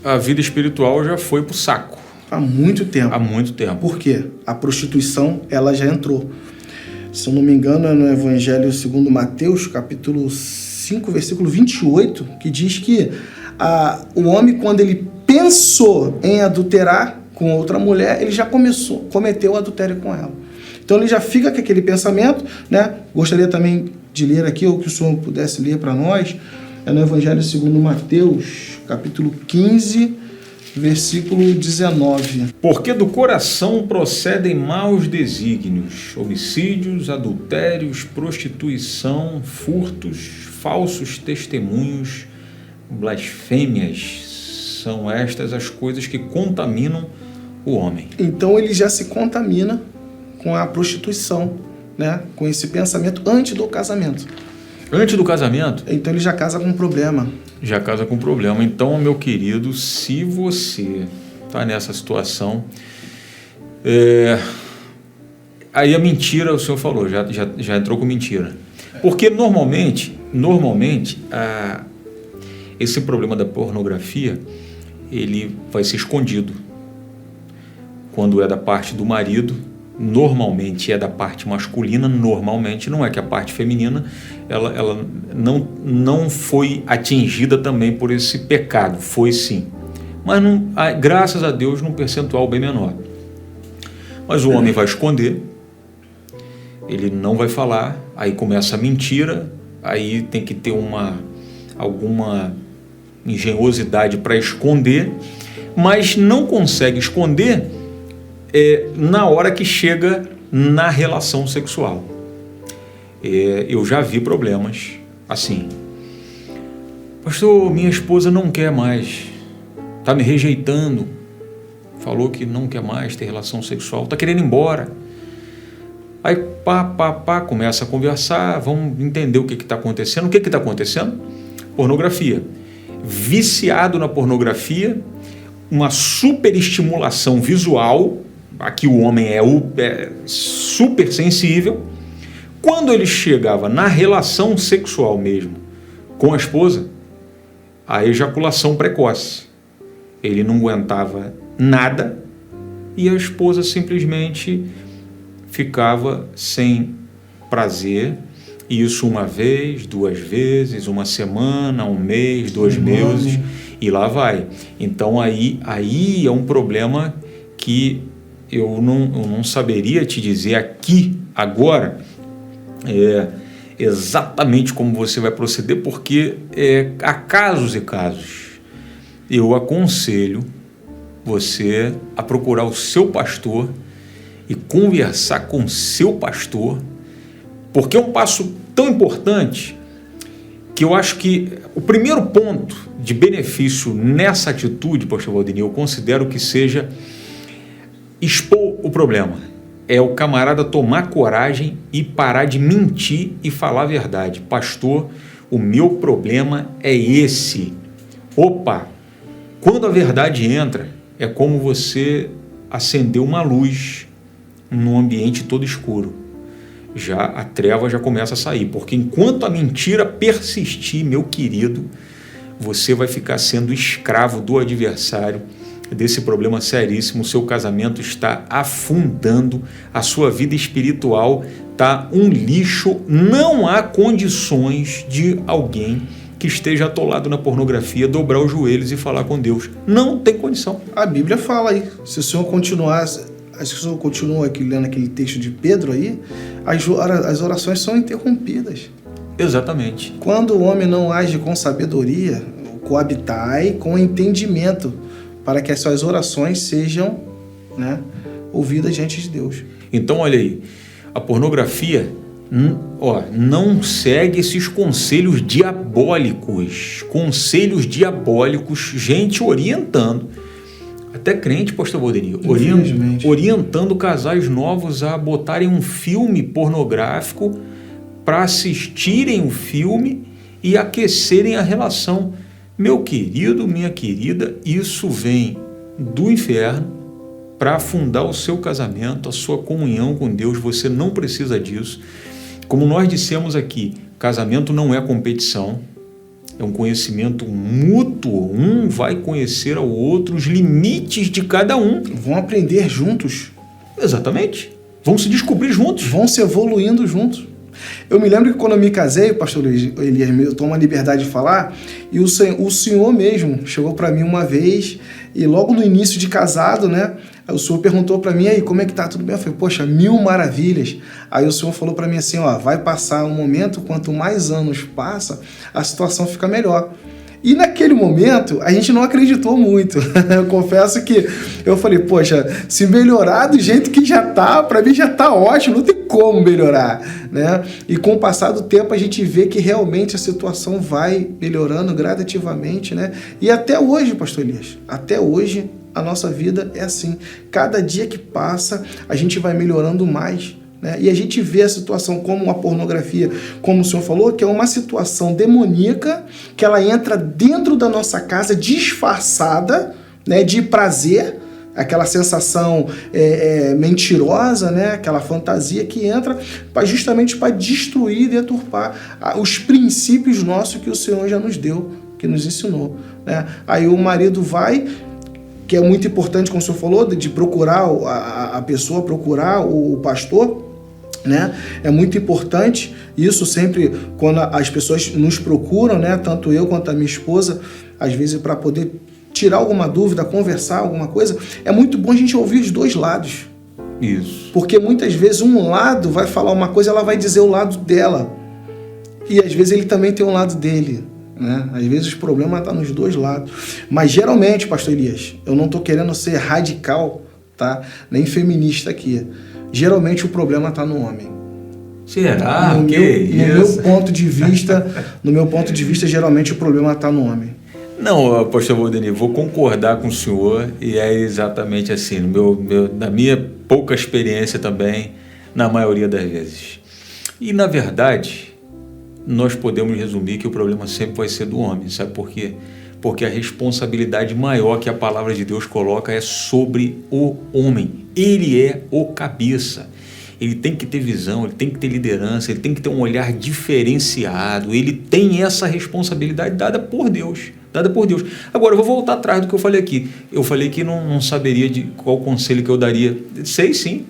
a vida espiritual já foi pro saco. Há muito tempo. Há muito tempo. Por quê? A prostituição, ela já entrou. Se eu não me engano, é no Evangelho segundo Mateus, capítulo 5, versículo 28, que diz que o homem, quando ele pensou em adulterar com outra mulher, ele já cometeu o adultério com ela. Então ele já fica com aquele pensamento, né? Gostaria também de ler aqui, ou que o senhor pudesse ler para nós, é no Evangelho segundo Mateus, capítulo 15, versículo 19. Porque do coração procedem maus desígnios, homicídios, adultérios, prostituição, furtos, falsos testemunhos, blasfêmias. São estas as coisas que contaminam o homem. Então ele já se contamina com a prostituição, né? Com esse pensamento antes do casamento. Antes do casamento? Então ele já casa com um problema. Já casa com problema. Então, meu querido, se você está nessa situação, aí a mentira, o senhor falou, já entrou com mentira. Porque normalmente esse problema da pornografia, ele vai ser escondido. Quando é da parte do marido, normalmente é da parte masculina, normalmente, não é que a parte feminina ela não foi atingida também por esse pecado, foi sim, mas não, graças a Deus num percentual bem menor. Mas o homem vai esconder, ele não vai falar, aí começa a mentira, aí tem que ter alguma engenhosidade para esconder, mas não consegue esconder na hora que chega na relação sexual. Eu já vi problemas assim. Pastor, minha esposa não quer mais, está me rejeitando, falou que não quer mais ter relação sexual, está querendo ir embora. Aí começa a conversar, vamos entender o que está acontecendo. O que está acontecendo? Pornografia. Viciado na pornografia, uma superestimulação visual. Aqui o homem é super sensível. Quando ele chegava na relação sexual mesmo com a esposa, a ejaculação precoce. Ele não aguentava nada e a esposa simplesmente ficava sem prazer. Isso uma vez, duas vezes, uma semana, um mês, 2 meses e lá vai. Então aí é um problema que eu não saberia te dizer aqui, agora, exatamente como você vai proceder, porque há casos e casos. Eu aconselho você a procurar o seu pastor e conversar com o seu pastor, porque é um passo tão importante que eu acho que o primeiro ponto de benefício nessa atitude, pastor Valdenir, eu considero que seja expor o problema. é o camarada tomar coragem e parar de mentir e falar a verdade. Pastor, o meu problema é esse. Opa, quando a verdade entra, é como você acender uma luz num ambiente todo escuro. Já a treva já começa a sair, porque enquanto a mentira persistir, meu querido, você vai ficar sendo escravo do adversário, desse problema seríssimo. O seu casamento está afundando, a sua vida espiritual está um lixo. Não há condições de alguém que esteja atolado na pornografia dobrar os joelhos e falar com Deus. Não tem condição. A Bíblia fala aí, se o senhor continuar, continua aqui lendo aquele texto de Pedro aí, as orações são interrompidas. Exatamente. Quando o homem não age com sabedoria, coabitai com entendimento, para que as suas orações sejam, né, ouvidas diante de Deus. Então, olha aí, a pornografia não segue esses conselhos diabólicos. Conselhos diabólicos, gente orientando, até crente, pastor Valdenir, orientando casais novos a botarem um filme pornográfico para assistirem o filme e aquecerem a relação. Meu querido, minha querida, isso vem do inferno para afundar o seu casamento, a sua comunhão com Deus. Você não precisa disso. Como nós dissemos aqui, casamento não é competição, é um conhecimento mútuo. Um vai conhecer ao outro, os limites de cada um. Vão aprender juntos. Exatamente. Vão se descobrir juntos. Vão se evoluindo juntos. Eu me lembro que quando eu me casei, pastor Elias, eu tomo a liberdade de falar, e o senhor mesmo chegou para mim uma vez, e logo no início de casado, né, o senhor perguntou para mim, aí, como é que tá? Tudo bem? Eu falei, poxa, 1000 maravilhas. Aí o senhor falou para mim assim, ó, vai passar um momento, quanto mais anos passa, a situação fica melhor. E naquele momento, a gente não acreditou muito. Eu confesso que eu falei, poxa, se melhorar do jeito que já tá, para mim já tá ótimo, não tem como melhorar, né? E com o passar do tempo, a gente vê que realmente a situação vai melhorando gradativamente, né? E até hoje, pastor Elias, até hoje, a nossa vida é assim. Cada dia que passa, a gente vai melhorando mais, né? E a gente vê a situação como a pornografia, como o senhor falou, que é uma situação demoníaca, que ela entra dentro da nossa casa disfarçada, né, de prazer, aquela sensação mentirosa, né, aquela fantasia que entra justamente para destruir e deturpar os princípios nossos que o Senhor já nos deu, que nos ensinou, né? Aí o marido vai, que é muito importante, como o senhor falou, de procurar a pessoa, procurar o pastor, né? É muito importante isso sempre quando as pessoas nos procuram, né? Tanto eu quanto a minha esposa, às vezes para poder tirar alguma dúvida, conversar alguma coisa, é muito bom a gente ouvir os dois lados. Isso. Porque muitas vezes um lado vai falar uma coisa, ela vai dizer o lado dela. E às vezes ele também tem um lado dele, né? Às vezes os problemas estão nos dois lados. Mas geralmente, pastor Elias, eu não estou querendo ser radical, tá? Nem feminista aqui. Geralmente o problema está no homem. Será? No meu ponto de vista, geralmente o problema está no homem. Não, pastor Valdenir, vou concordar com o senhor, e é exatamente assim, na minha pouca experiência também, na maioria das vezes. E, na verdade, nós podemos resumir que o problema sempre vai ser do homem, sabe por quê? Porque a responsabilidade maior que a palavra de Deus coloca é sobre o homem. Ele é o cabeça. Ele tem que ter visão, ele tem que ter liderança, ele tem que ter um olhar diferenciado, ele tem essa responsabilidade dada por Deus. Agora, eu vou voltar atrás do que eu falei aqui. Eu falei que não saberia de qual conselho que eu daria. Sei sim.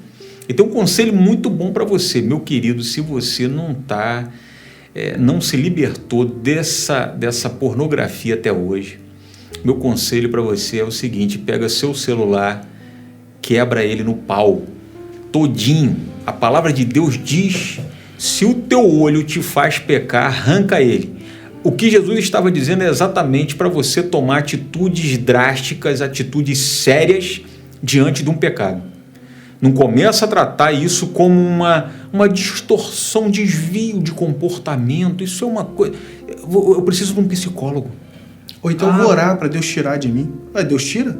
E tem um conselho muito bom para você, meu querido, se você não se libertou dessa pornografia até hoje. Meu conselho para você é o seguinte: pega seu celular, quebra ele no pau, todinho. A palavra de Deus diz: se o teu olho te faz pecar, arranca ele. O que Jesus estava dizendo é exatamente para você tomar atitudes drásticas, atitudes sérias diante de um pecado. Não começa a tratar isso como uma distorção, desvio de comportamento. Isso é uma coisa... Eu preciso de um psicólogo. Ou então vou orar para Deus tirar de mim. Deus tira?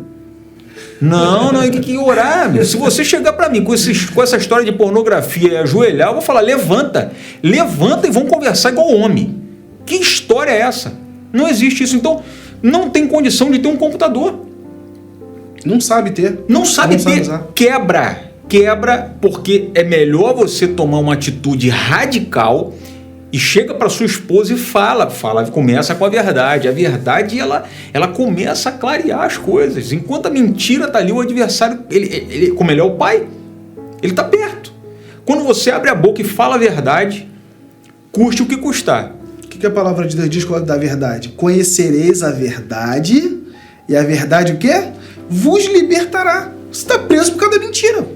Não, não, tem que orar. Meu. Se você chegar para mim com essa história de pornografia e ajoelhar, eu vou falar, levanta e vamos conversar igual homem. Que história é essa? Não existe isso. Então, não tem condição de ter um computador. Não sabe ter. Não sabe ter. Usar. Quebra, porque é melhor você tomar uma atitude radical e chega para sua esposa e fala, começa com a verdade. A verdade, ela começa a clarear as coisas. Enquanto a mentira está ali, o adversário, como ele é o pai, ele está perto. Quando você abre a boca e fala a verdade, custe o que custar. O que a palavra de Deus diz da verdade? Conhecereis a verdade, e a verdade o quê? Vos libertará. Você está preso por causa da mentira.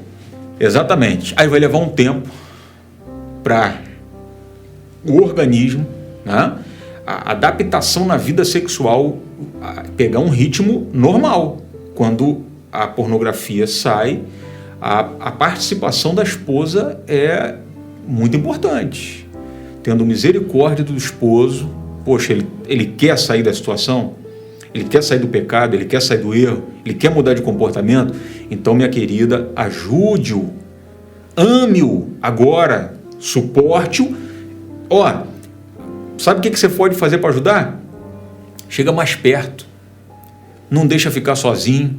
Exatamente. Aí vai levar um tempo para o organismo, né? A adaptação na vida sexual pegar um ritmo normal. Quando a pornografia sai, a participação da esposa é muito importante. Tendo misericórdia do esposo, poxa, ele quer sair da situação, ele quer sair do pecado, ele quer sair do erro, ele quer mudar de comportamento. Então, minha querida, ajude-o, ame-o agora, suporte-o. Ó, sabe o que você pode fazer para ajudar? Chega mais perto, não deixa ficar sozinho,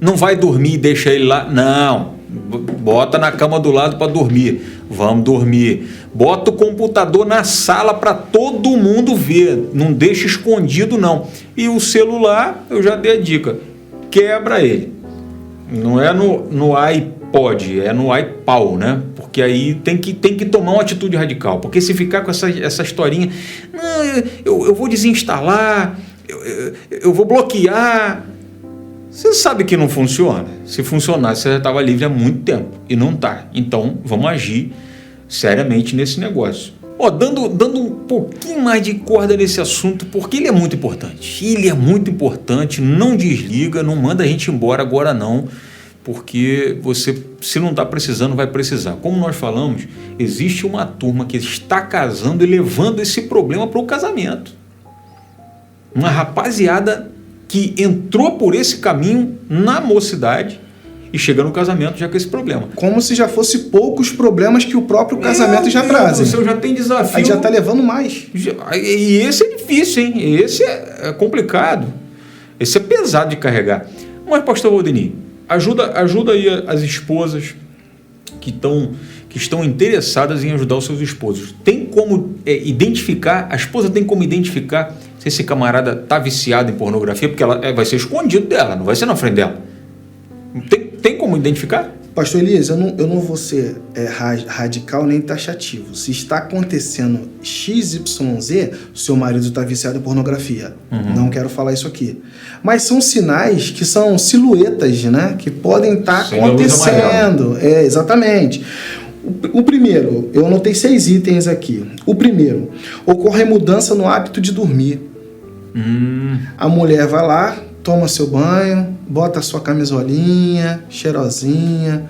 não vai dormir e deixa ele lá, não, bota na cama do lado para dormir, vamos dormir, bota o computador na sala para todo mundo ver, não deixa escondido não, e o celular, eu já dei a dica, quebra ele, não é no iPod, é no iPau, né? Porque aí tem que tomar uma atitude radical. Porque se ficar com essa historinha, não, eu vou desinstalar, eu vou bloquear. Você sabe que não funciona. Se funcionasse, você já estava livre há muito tempo. E não está. Então, vamos agir seriamente nesse negócio. Ó, dando um pouquinho mais de corda nesse assunto, porque ele é muito importante. Ele é muito importante, não desliga, não manda a gente embora agora não. Porque você, se não está precisando, vai precisar. Como nós falamos, existe uma turma que está casando e levando esse problema para o casamento. Uma rapaziada que entrou por esse caminho na mocidade e chega no casamento já com esse problema. Como se já fosse poucos problemas que o próprio casamento já traz. Você já tem desafio. Aí já está levando mais. E esse é difícil, hein? Esse é complicado. Esse é pesado de carregar. Mas, pastor Valdenir, ajuda aí as esposas que estão interessadas em ajudar os seus esposos. Tem como identificar, a esposa tem como identificar se esse camarada está viciado em pornografia, porque ela vai ser escondido dela, não vai ser na frente dela. Tem como identificar? Pastor Elias, eu não vou ser radical nem taxativo. Se está acontecendo XYZ, seu marido está viciado em pornografia. Não quero falar isso aqui. Mas são sinais que são silhuetas, né? Que podem estar acontecendo. Exatamente. O primeiro, eu anotei 6 itens aqui. O primeiro, ocorre mudança no hábito de dormir. A mulher vai lá, toma seu banho, bota a sua camisolinha, cheirosinha,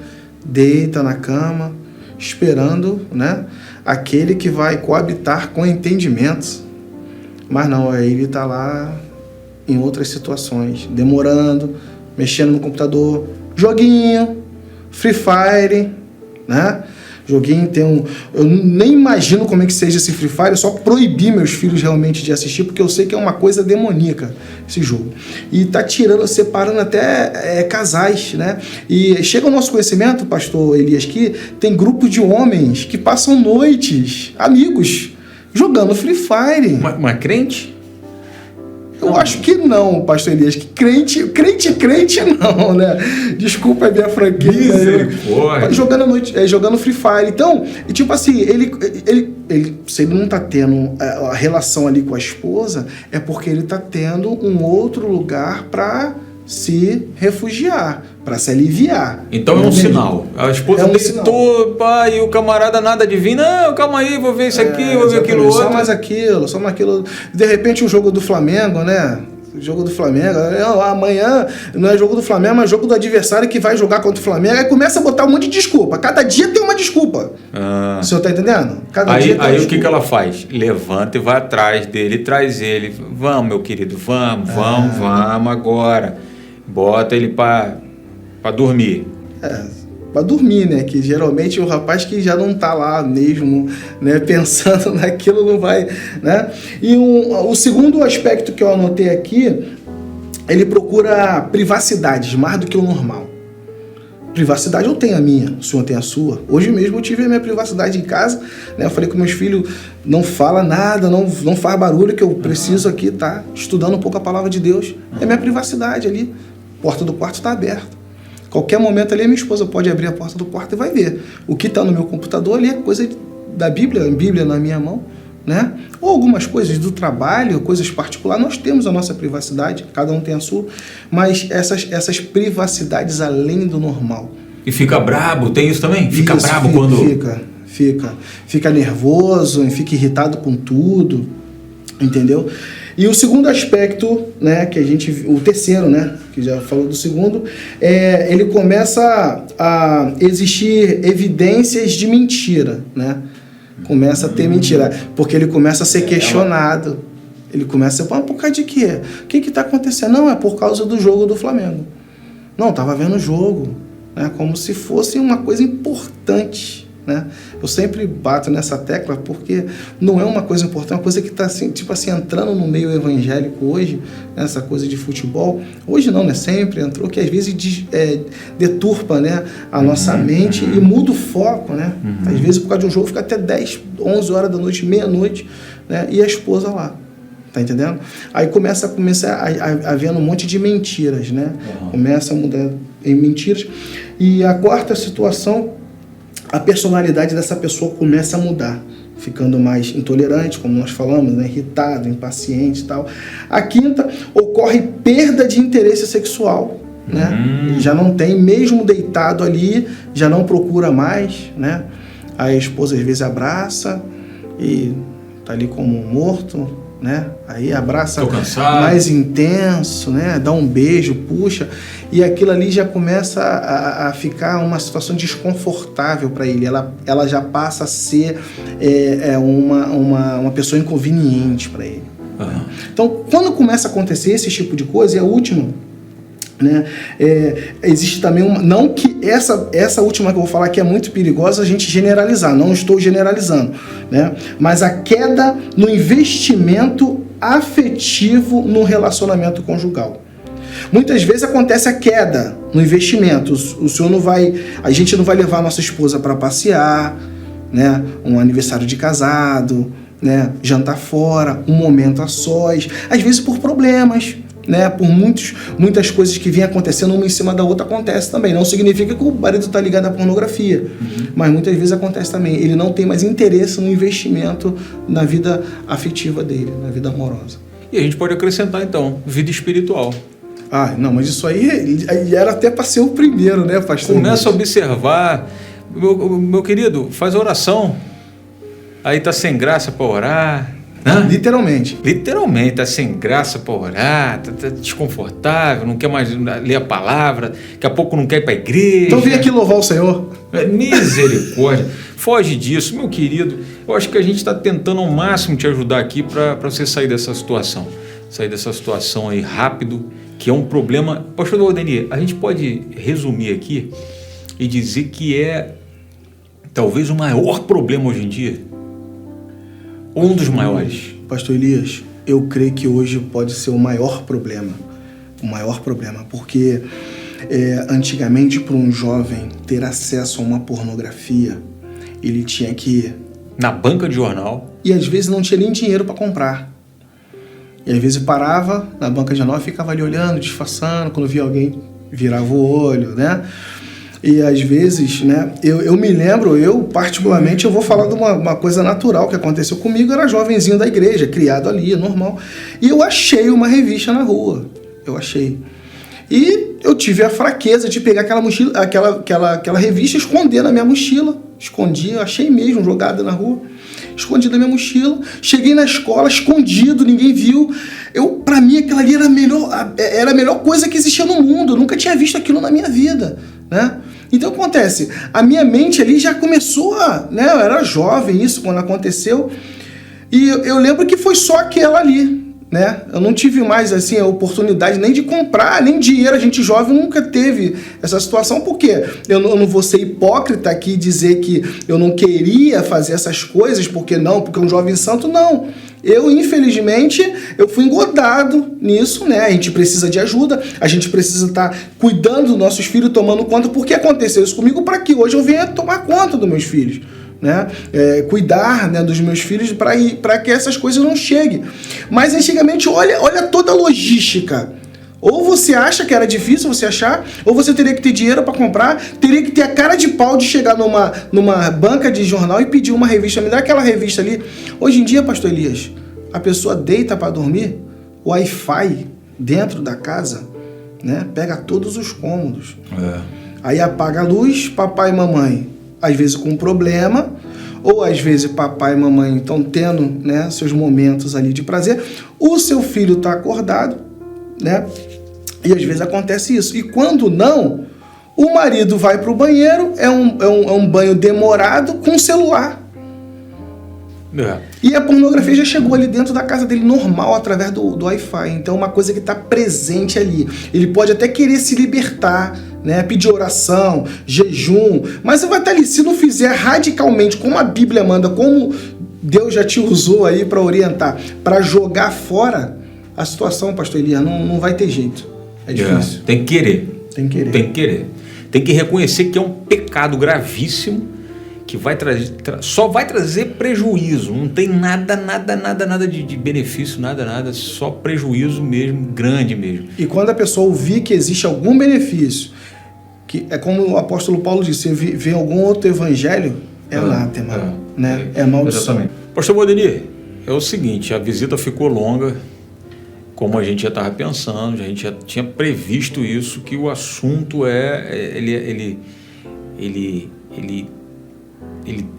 deita na cama, esperando, né, aquele que vai coabitar com entendimentos. Mas não, aí ele está lá em outras situações, demorando, mexendo no computador, joguinho, Free Fire, né? Joguinho eu nem imagino como é que seja esse Free Fire, eu só proibi meus filhos realmente de assistir, porque eu sei que é uma coisa demoníaca esse jogo. E tá separando até casais, né? E chega ao nosso conhecimento, pastor Elias, que tem grupos de homens que passam noites, amigos, jogando Free Fire. Mas crente? Eu acho que não, pastor Elias, que crente não, né? Desculpa a minha franqueza. Jogando à noite, jogando Free Fire. Então, tipo assim, ele, se ele não tá tendo a relação ali com a esposa, é porque ele tá tendo um outro lugar para se refugiar, para se aliviar. Então é um sinal. A esposa deitou, pai, e o camarada nada divina. Não, calma aí, vou ver isso aqui, vou ver aquilo outro. Só mais aquilo. De repente o jogo do Flamengo, né? O jogo do Flamengo. Amanhã não é jogo do Flamengo, mas jogo do adversário que vai jogar contra o Flamengo. Aí começa a botar um monte de desculpa. Cada dia tem uma desculpa. O senhor tá entendendo? Aí o que ela faz? Levanta e vai atrás dele, traz ele. Vamos, meu querido, vamos agora. Bota ele para dormir. Para dormir, né? Que geralmente o rapaz que já não tá lá mesmo, né? Pensando naquilo não vai, né? E o segundo aspecto que eu anotei aqui, ele procura privacidades mais do que o normal. Privacidade eu tenho a minha, o senhor tem a sua. Hoje mesmo eu tive a minha privacidade em casa, né? Eu falei com meus filhos, não fala nada, não faz barulho, que eu preciso aqui tá estudando um pouco a palavra de Deus. É minha privacidade ali. A porta do quarto está aberta. Qualquer momento ali a minha esposa pode abrir a porta do quarto e vai ver. O que está no meu computador ali é coisa da Bíblia, a Bíblia na minha mão, né? Ou algumas coisas do trabalho, coisas particulares, nós temos a nossa privacidade, cada um tem a sua, mas essas privacidades além do normal. E fica brabo, tem isso também? Fica brabo quando... Fica nervoso, fica irritado com tudo, entendeu? E o segundo aspecto, né, que o terceiro, né, que já falou do segundo, ele começa a existir evidências de mentira, né? Começa a ter mentira, porque ele começa a ser questionado. Ele começa a falar, por causa de quê? O que está acontecendo? Não, é por causa do jogo do Flamengo. Não, estava vendo o jogo, né? Como se fosse uma coisa importante, né? Eu sempre bato nessa tecla porque não é uma coisa importante, é uma coisa que está assim, tipo assim, entrando no meio evangélico hoje, né? Essa coisa de futebol. Hoje não, né? Sempre entrou, que às vezes deturpa, né? A nossa mente e muda o foco, né? Às vezes por causa de um jogo fica até 10, 11 horas da noite, meia-noite, né? E a esposa lá. Tá entendendo? Aí começa a vendo um monte de mentiras, né? Começa a mudar em mentiras. E a quarta situação, a personalidade dessa pessoa começa a mudar, ficando mais intolerante, como nós falamos, né? Irritado, impaciente e tal. A quinta, ocorre perda de interesse sexual, né? Já não tem, mesmo deitado ali, já não procura mais, né? A esposa às vezes abraça e tá ali como morto, né? Aí abraça mais intenso, né? Dá um beijo, puxa, e aquilo ali já começa a ficar uma situação desconfortável para ele. Ela já passa a ser uma pessoa inconveniente para ele. Então, quando começa a acontecer esse tipo de coisa, e a última, né? Existe também não que essa última que eu vou falar aqui é muito perigosa a gente generalizar, não estou generalizando, né? Mas a queda no investimento afetivo no relacionamento conjugal. Muitas vezes acontece a queda no investimento. A gente não vai levar a nossa esposa para passear, né? Um aniversário de casado, né? Jantar fora, um momento a sós, às vezes por problemas, né? Por muitas coisas que vêm acontecendo uma em cima da outra, acontece também. Não significa que o marido está ligado à pornografia, mas muitas vezes acontece também. Ele não tem mais interesse no investimento na vida afetiva dele, na vida amorosa. E a gente pode acrescentar então, vida espiritual. Ah, não, mas isso aí era até para ser o primeiro, né, pastor? Começa a observar, meu querido, faz a oração. Aí tá sem graça para orar. Literalmente. Literalmente, tá sem graça para orar, tá desconfortável, não quer mais ler a palavra, daqui a pouco não quer ir para a igreja. Então vem aqui louvar o Senhor. Misericórdia. Foge disso, meu querido. Eu acho que a gente está tentando ao máximo te ajudar aqui para você sair dessa situação. Sair dessa situação aí rápido, que é um problema. Pastor Valdenir, a gente pode resumir aqui e dizer que é talvez o maior problema hoje em dia? Um dos maiores. Pastor Elias, eu creio que hoje pode ser o maior problema. O maior problema, porque antigamente para um jovem ter acesso a uma pornografia, ele tinha que ir na banca de jornal. E às vezes não tinha nem dinheiro para comprar. E às vezes parava na banca de jornal e ficava ali olhando, disfarçando, quando via alguém virava o olho, né? E às vezes, né, eu me lembro, particularmente, eu vou falar de uma coisa natural que aconteceu comigo. Eu era jovenzinho da igreja, criado ali, normal. E eu achei uma revista na rua. Eu achei. E eu tive a fraqueza de pegar aquela mochila, aquela revista e esconder na minha mochila. Escondi, eu achei mesmo, jogada na rua. Escondi na minha mochila. Cheguei na escola, escondido, ninguém viu. Pra mim, aquilo ali era a melhor coisa que existia no mundo. Eu nunca tinha visto aquilo na minha vida, né? Então, acontece, a minha mente ali já começou né, eu era jovem isso quando aconteceu, e eu lembro que foi só aquela ali, né? Eu não tive mais assim a oportunidade nem de comprar, nem dinheiro. A gente jovem nunca teve essa situação. Por quê? Eu não vou ser hipócrita aqui e dizer que eu não queria fazer essas coisas, porque um jovem santo, não. Eu, infelizmente, eu fui engodado nisso, né? A gente precisa de ajuda, a gente precisa estar cuidando dos nossos filhos, tomando conta, porque aconteceu isso comigo para que hoje eu venha tomar conta dos meus filhos, né? Cuidar, né, dos meus filhos para que essas coisas não cheguem. Mas antigamente, olha toda a logística. Ou você acha que era difícil você achar, ou você teria que ter dinheiro para comprar, teria que ter a cara de pau de chegar numa banca de jornal e pedir uma revista, me dá aquela revista ali. Hoje em dia, pastor Elias, a pessoa deita para dormir, o Wi-Fi dentro da casa, né, pega todos os cômodos. Aí apaga a luz, papai e mamãe, às vezes com problema, ou às vezes papai e mamãe estão tendo, né, seus momentos ali de prazer, o seu filho está acordado, né? E às vezes acontece isso. E quando não, o marido vai para o banheiro, é um banho demorado com celular. E a pornografia já chegou ali dentro da casa dele normal, através do Wi-Fi. Então é uma coisa que está presente ali. Ele pode até querer se libertar, né? Pedir oração, jejum, mas você vai estar ali, se não fizer radicalmente, como a Bíblia manda, como Deus já te usou aí para orientar, para jogar fora a situação, pastor Elias, não vai ter jeito. É difícil. Tem que querer. Tem que querer. Tem que querer. Tem que reconhecer que é um pecado gravíssimo que vai trazer, só vai trazer prejuízo. Não tem nada de benefício, nada, só prejuízo mesmo, grande mesmo. E quando a pessoa ouvir que existe algum benefício, que é como o apóstolo Paulo disse, você vê algum outro evangelho, é anátema, né? É maldição. Exatamente. Pastor Valdenir, é o seguinte, a visita ficou longa, como a gente já estava pensando, a gente já tinha previsto isso, que o assunto ele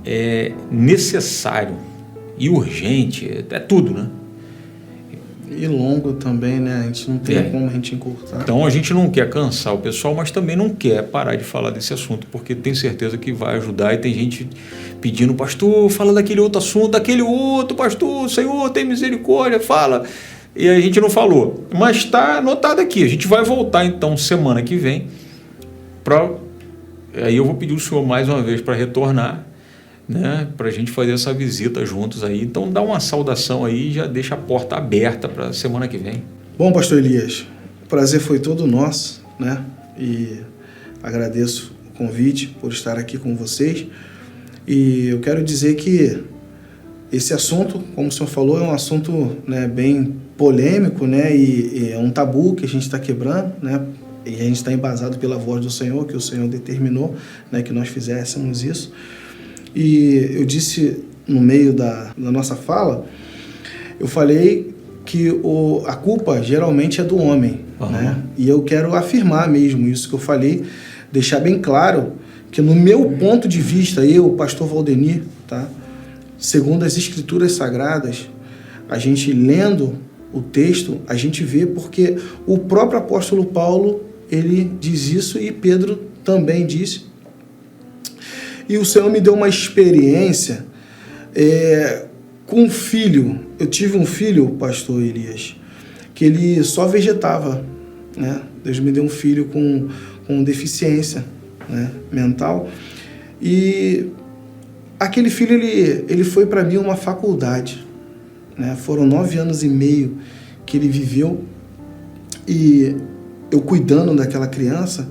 é necessário e urgente, é tudo, né? E longo também, né? A gente não tem como a gente encurtar. Então a gente não quer cansar o pessoal, mas também não quer parar de falar desse assunto, porque tem certeza que vai ajudar e tem gente pedindo, pastor, fala daquele outro assunto, daquele outro, pastor, Senhor, tem misericórdia, fala. E a gente não falou, mas está anotado aqui. A gente vai voltar então semana que vem. Aí eu vou pedir o senhor mais uma vez para retornar, né, para a gente fazer essa visita juntos aí. Então dá uma saudação aí e já deixa a porta aberta para a semana que vem. Bom, pastor Elias, o prazer foi todo nosso, né? E agradeço o convite por estar aqui com vocês. E eu quero dizer que esse assunto, como o senhor falou, é um assunto, né, bem polêmico, né, e é um tabu que a gente está quebrando, né, e a gente está embasado pela voz do Senhor, que o Senhor determinou, né, que nós fizéssemos isso. E eu disse no meio da nossa fala, eu falei que a culpa geralmente é do homem, né, e eu quero afirmar mesmo isso que eu falei, deixar bem claro que no meu ponto de vista, eu, pastor Valdenir, tá, segundo as Escrituras Sagradas, a gente lendo o texto, a gente vê porque o próprio apóstolo Paulo, ele diz isso e Pedro também disse. E o Senhor me deu uma experiência com um filho. Eu tive um filho, pastor Elias, que ele só vegetava, né? Deus me deu um filho com deficiência, né, mental. E aquele filho, ele foi para mim uma faculdade, né? Foram 9 anos e meio que ele viveu e eu cuidando daquela criança,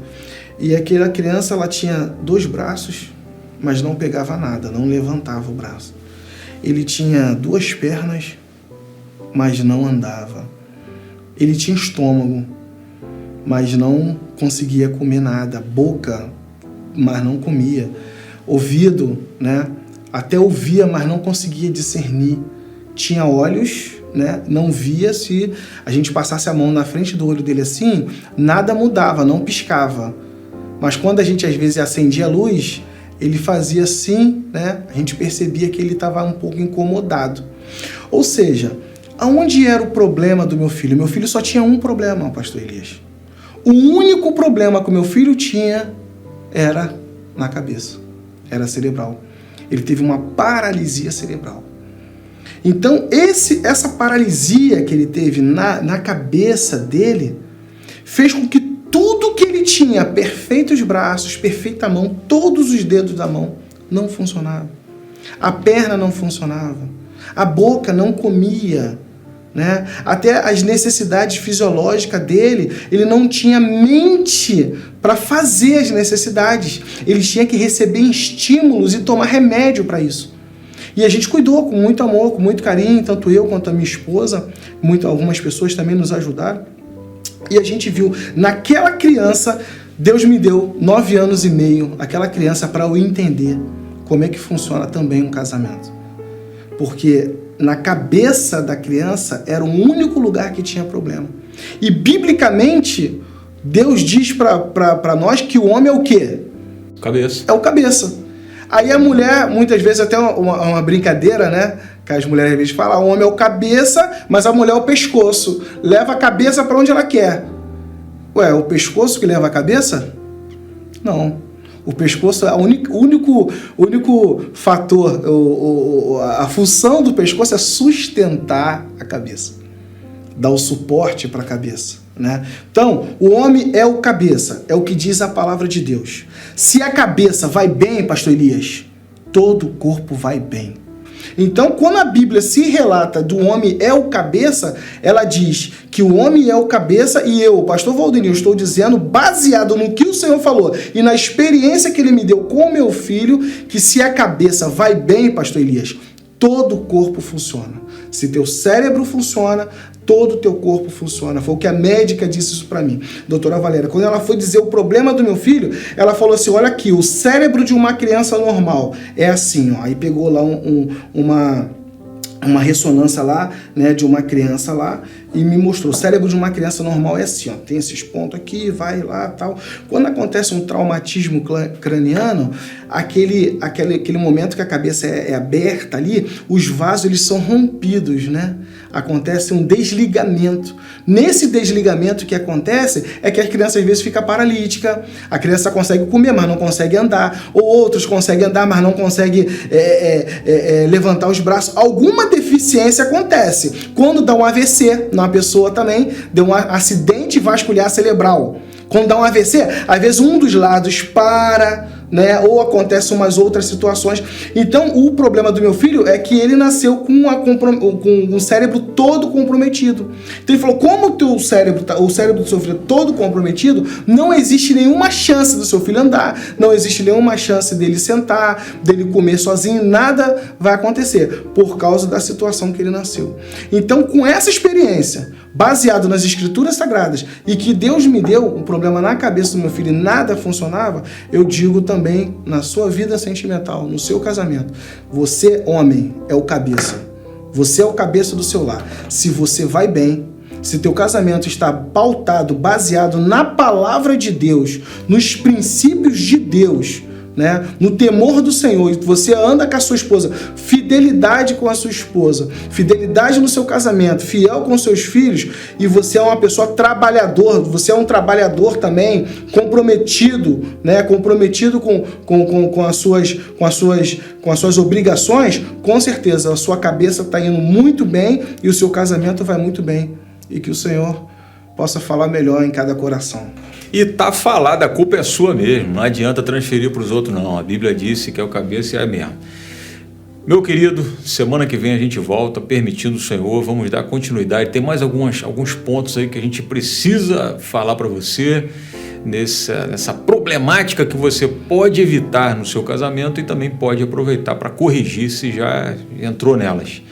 e aquela criança, ela tinha 2 braços, mas não pegava nada, não levantava o braço. Ele tinha 2 pernas, mas não andava. Ele tinha estômago, mas não conseguia comer nada. Boca, mas não comia. Ouvido, né? Até ouvia, mas não conseguia discernir. Tinha olhos, né? Não via. Se a gente passasse a mão na frente do olho dele assim, nada mudava, não piscava. Mas quando a gente às vezes acendia a luz, ele fazia assim, né? A gente percebia que ele estava um pouco incomodado. Ou seja, aonde era o problema do meu filho? Meu filho só tinha um problema, pastor Elias. O único problema que o meu filho tinha era na cabeça, era cerebral. Ele teve uma paralisia cerebral. Então, essa paralisia que ele teve na cabeça dele fez com que tudo que ele tinha, perfeitos braços, perfeita mão, todos os dedos da mão, não funcionava. A perna não funcionava. A boca não comia. Né? Até as necessidades fisiológicas dele, ele não tinha mente para fazer as necessidades. Ele tinha que receber estímulos e tomar remédio para isso. E a gente cuidou com muito amor, com muito carinho, tanto eu quanto a minha esposa, algumas pessoas também nos ajudaram. E a gente viu, naquela criança, Deus me deu 9 anos e meio, aquela criança, para eu entender como é que funciona também um casamento. Porque na cabeça da criança era o único lugar que tinha problema. E biblicamente, Deus diz para nós que o homem é o quê? Cabeça. É o cabeça. Aí a mulher, muitas vezes, até uma brincadeira, né? Que as mulheres às vezes falam, o homem é o cabeça, mas a mulher é o pescoço. Leva a cabeça para onde ela quer. Ué, o pescoço que leva a cabeça? Não. O pescoço é o único fator, a função do pescoço é sustentar a cabeça, dar o suporte para a cabeça, né? Então, o homem é o cabeça, é o que diz a palavra de Deus. Se a cabeça vai bem, pastor Elias, todo o corpo vai bem. Então, quando a Bíblia se relata do homem é o cabeça, ela diz que o homem é o cabeça e eu, pastor Valdenir, estou dizendo, baseado no que o Senhor falou e na experiência que ele me deu com o meu filho, que se a cabeça vai bem, pastor Elias, todo o corpo funciona. Se teu cérebro funciona, todo o teu corpo funciona. Foi o que a médica disse isso para mim. Doutora Valéria, quando ela foi dizer o problema do meu filho, ela falou assim, olha aqui, o cérebro de uma criança normal é assim, ó. Aí pegou lá uma ressonância lá, né, de uma criança lá, e me mostrou, o cérebro de uma criança normal é assim, ó, tem esses pontos aqui, vai lá, tal. Quando acontece um traumatismo craniano, aquele momento que a cabeça é aberta ali, os vasos, eles são rompidos, né? Acontece um desligamento. Nesse desligamento que acontece, é que a criança às vezes fica paralítica, a criança consegue comer, mas não consegue andar, ou outros conseguem andar, mas não conseguem levantar os braços. Alguma deficiência acontece. Quando dá um AVC numa pessoa também, deu um acidente vascular cerebral. Quando dá um AVC, às vezes um dos lados para, né? Ou acontecem umas outras situações. Então, o problema do meu filho é que ele nasceu com o cérebro todo comprometido. Então, ele falou, como o cérebro do seu filho é todo comprometido, não existe nenhuma chance do seu filho andar, não existe nenhuma chance dele sentar, dele comer sozinho, nada vai acontecer, por causa da situação que ele nasceu. Então, com essa experiência, baseado nas escrituras sagradas, e que Deus me deu um problema na cabeça do meu filho e nada funcionava, eu digo também na sua vida sentimental, no seu casamento, você, homem, é o cabeça. Você é o cabeça do seu lar. Se você vai bem, se teu casamento está pautado, baseado na palavra de Deus, nos princípios de Deus, né? No temor do Senhor, e você anda com a sua esposa, fidelidade com a sua esposa, fidelidade no seu casamento, fiel com seus filhos, e você é uma pessoa trabalhadora, você é um trabalhador também, comprometido, né? Comprometido com as suas obrigações, com certeza a sua cabeça está indo muito bem e o seu casamento vai muito bem, e que o Senhor possa falar melhor em cada coração. E tá falado, a culpa é sua mesmo, não adianta transferir para os outros não, a Bíblia disse que é o cabeça e é mesmo. Meu querido, semana que vem a gente volta, permitindo o Senhor, vamos dar continuidade, tem mais alguns pontos aí que a gente precisa falar para você, nessa problemática que você pode evitar no seu casamento e também pode aproveitar para corrigir se já entrou nelas.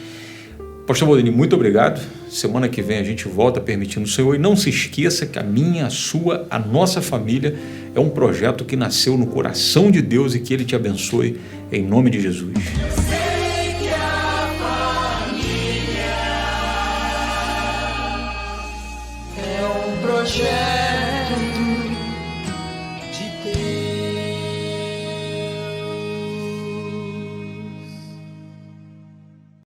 Pastor Valdenir, muito obrigado. Semana que vem a gente volta permitindo o Senhor. E não se esqueça que a minha, a sua, a nossa família é um projeto que nasceu no coração de Deus e que Ele te abençoe em nome de Jesus. Eu sei que a família é um projeto.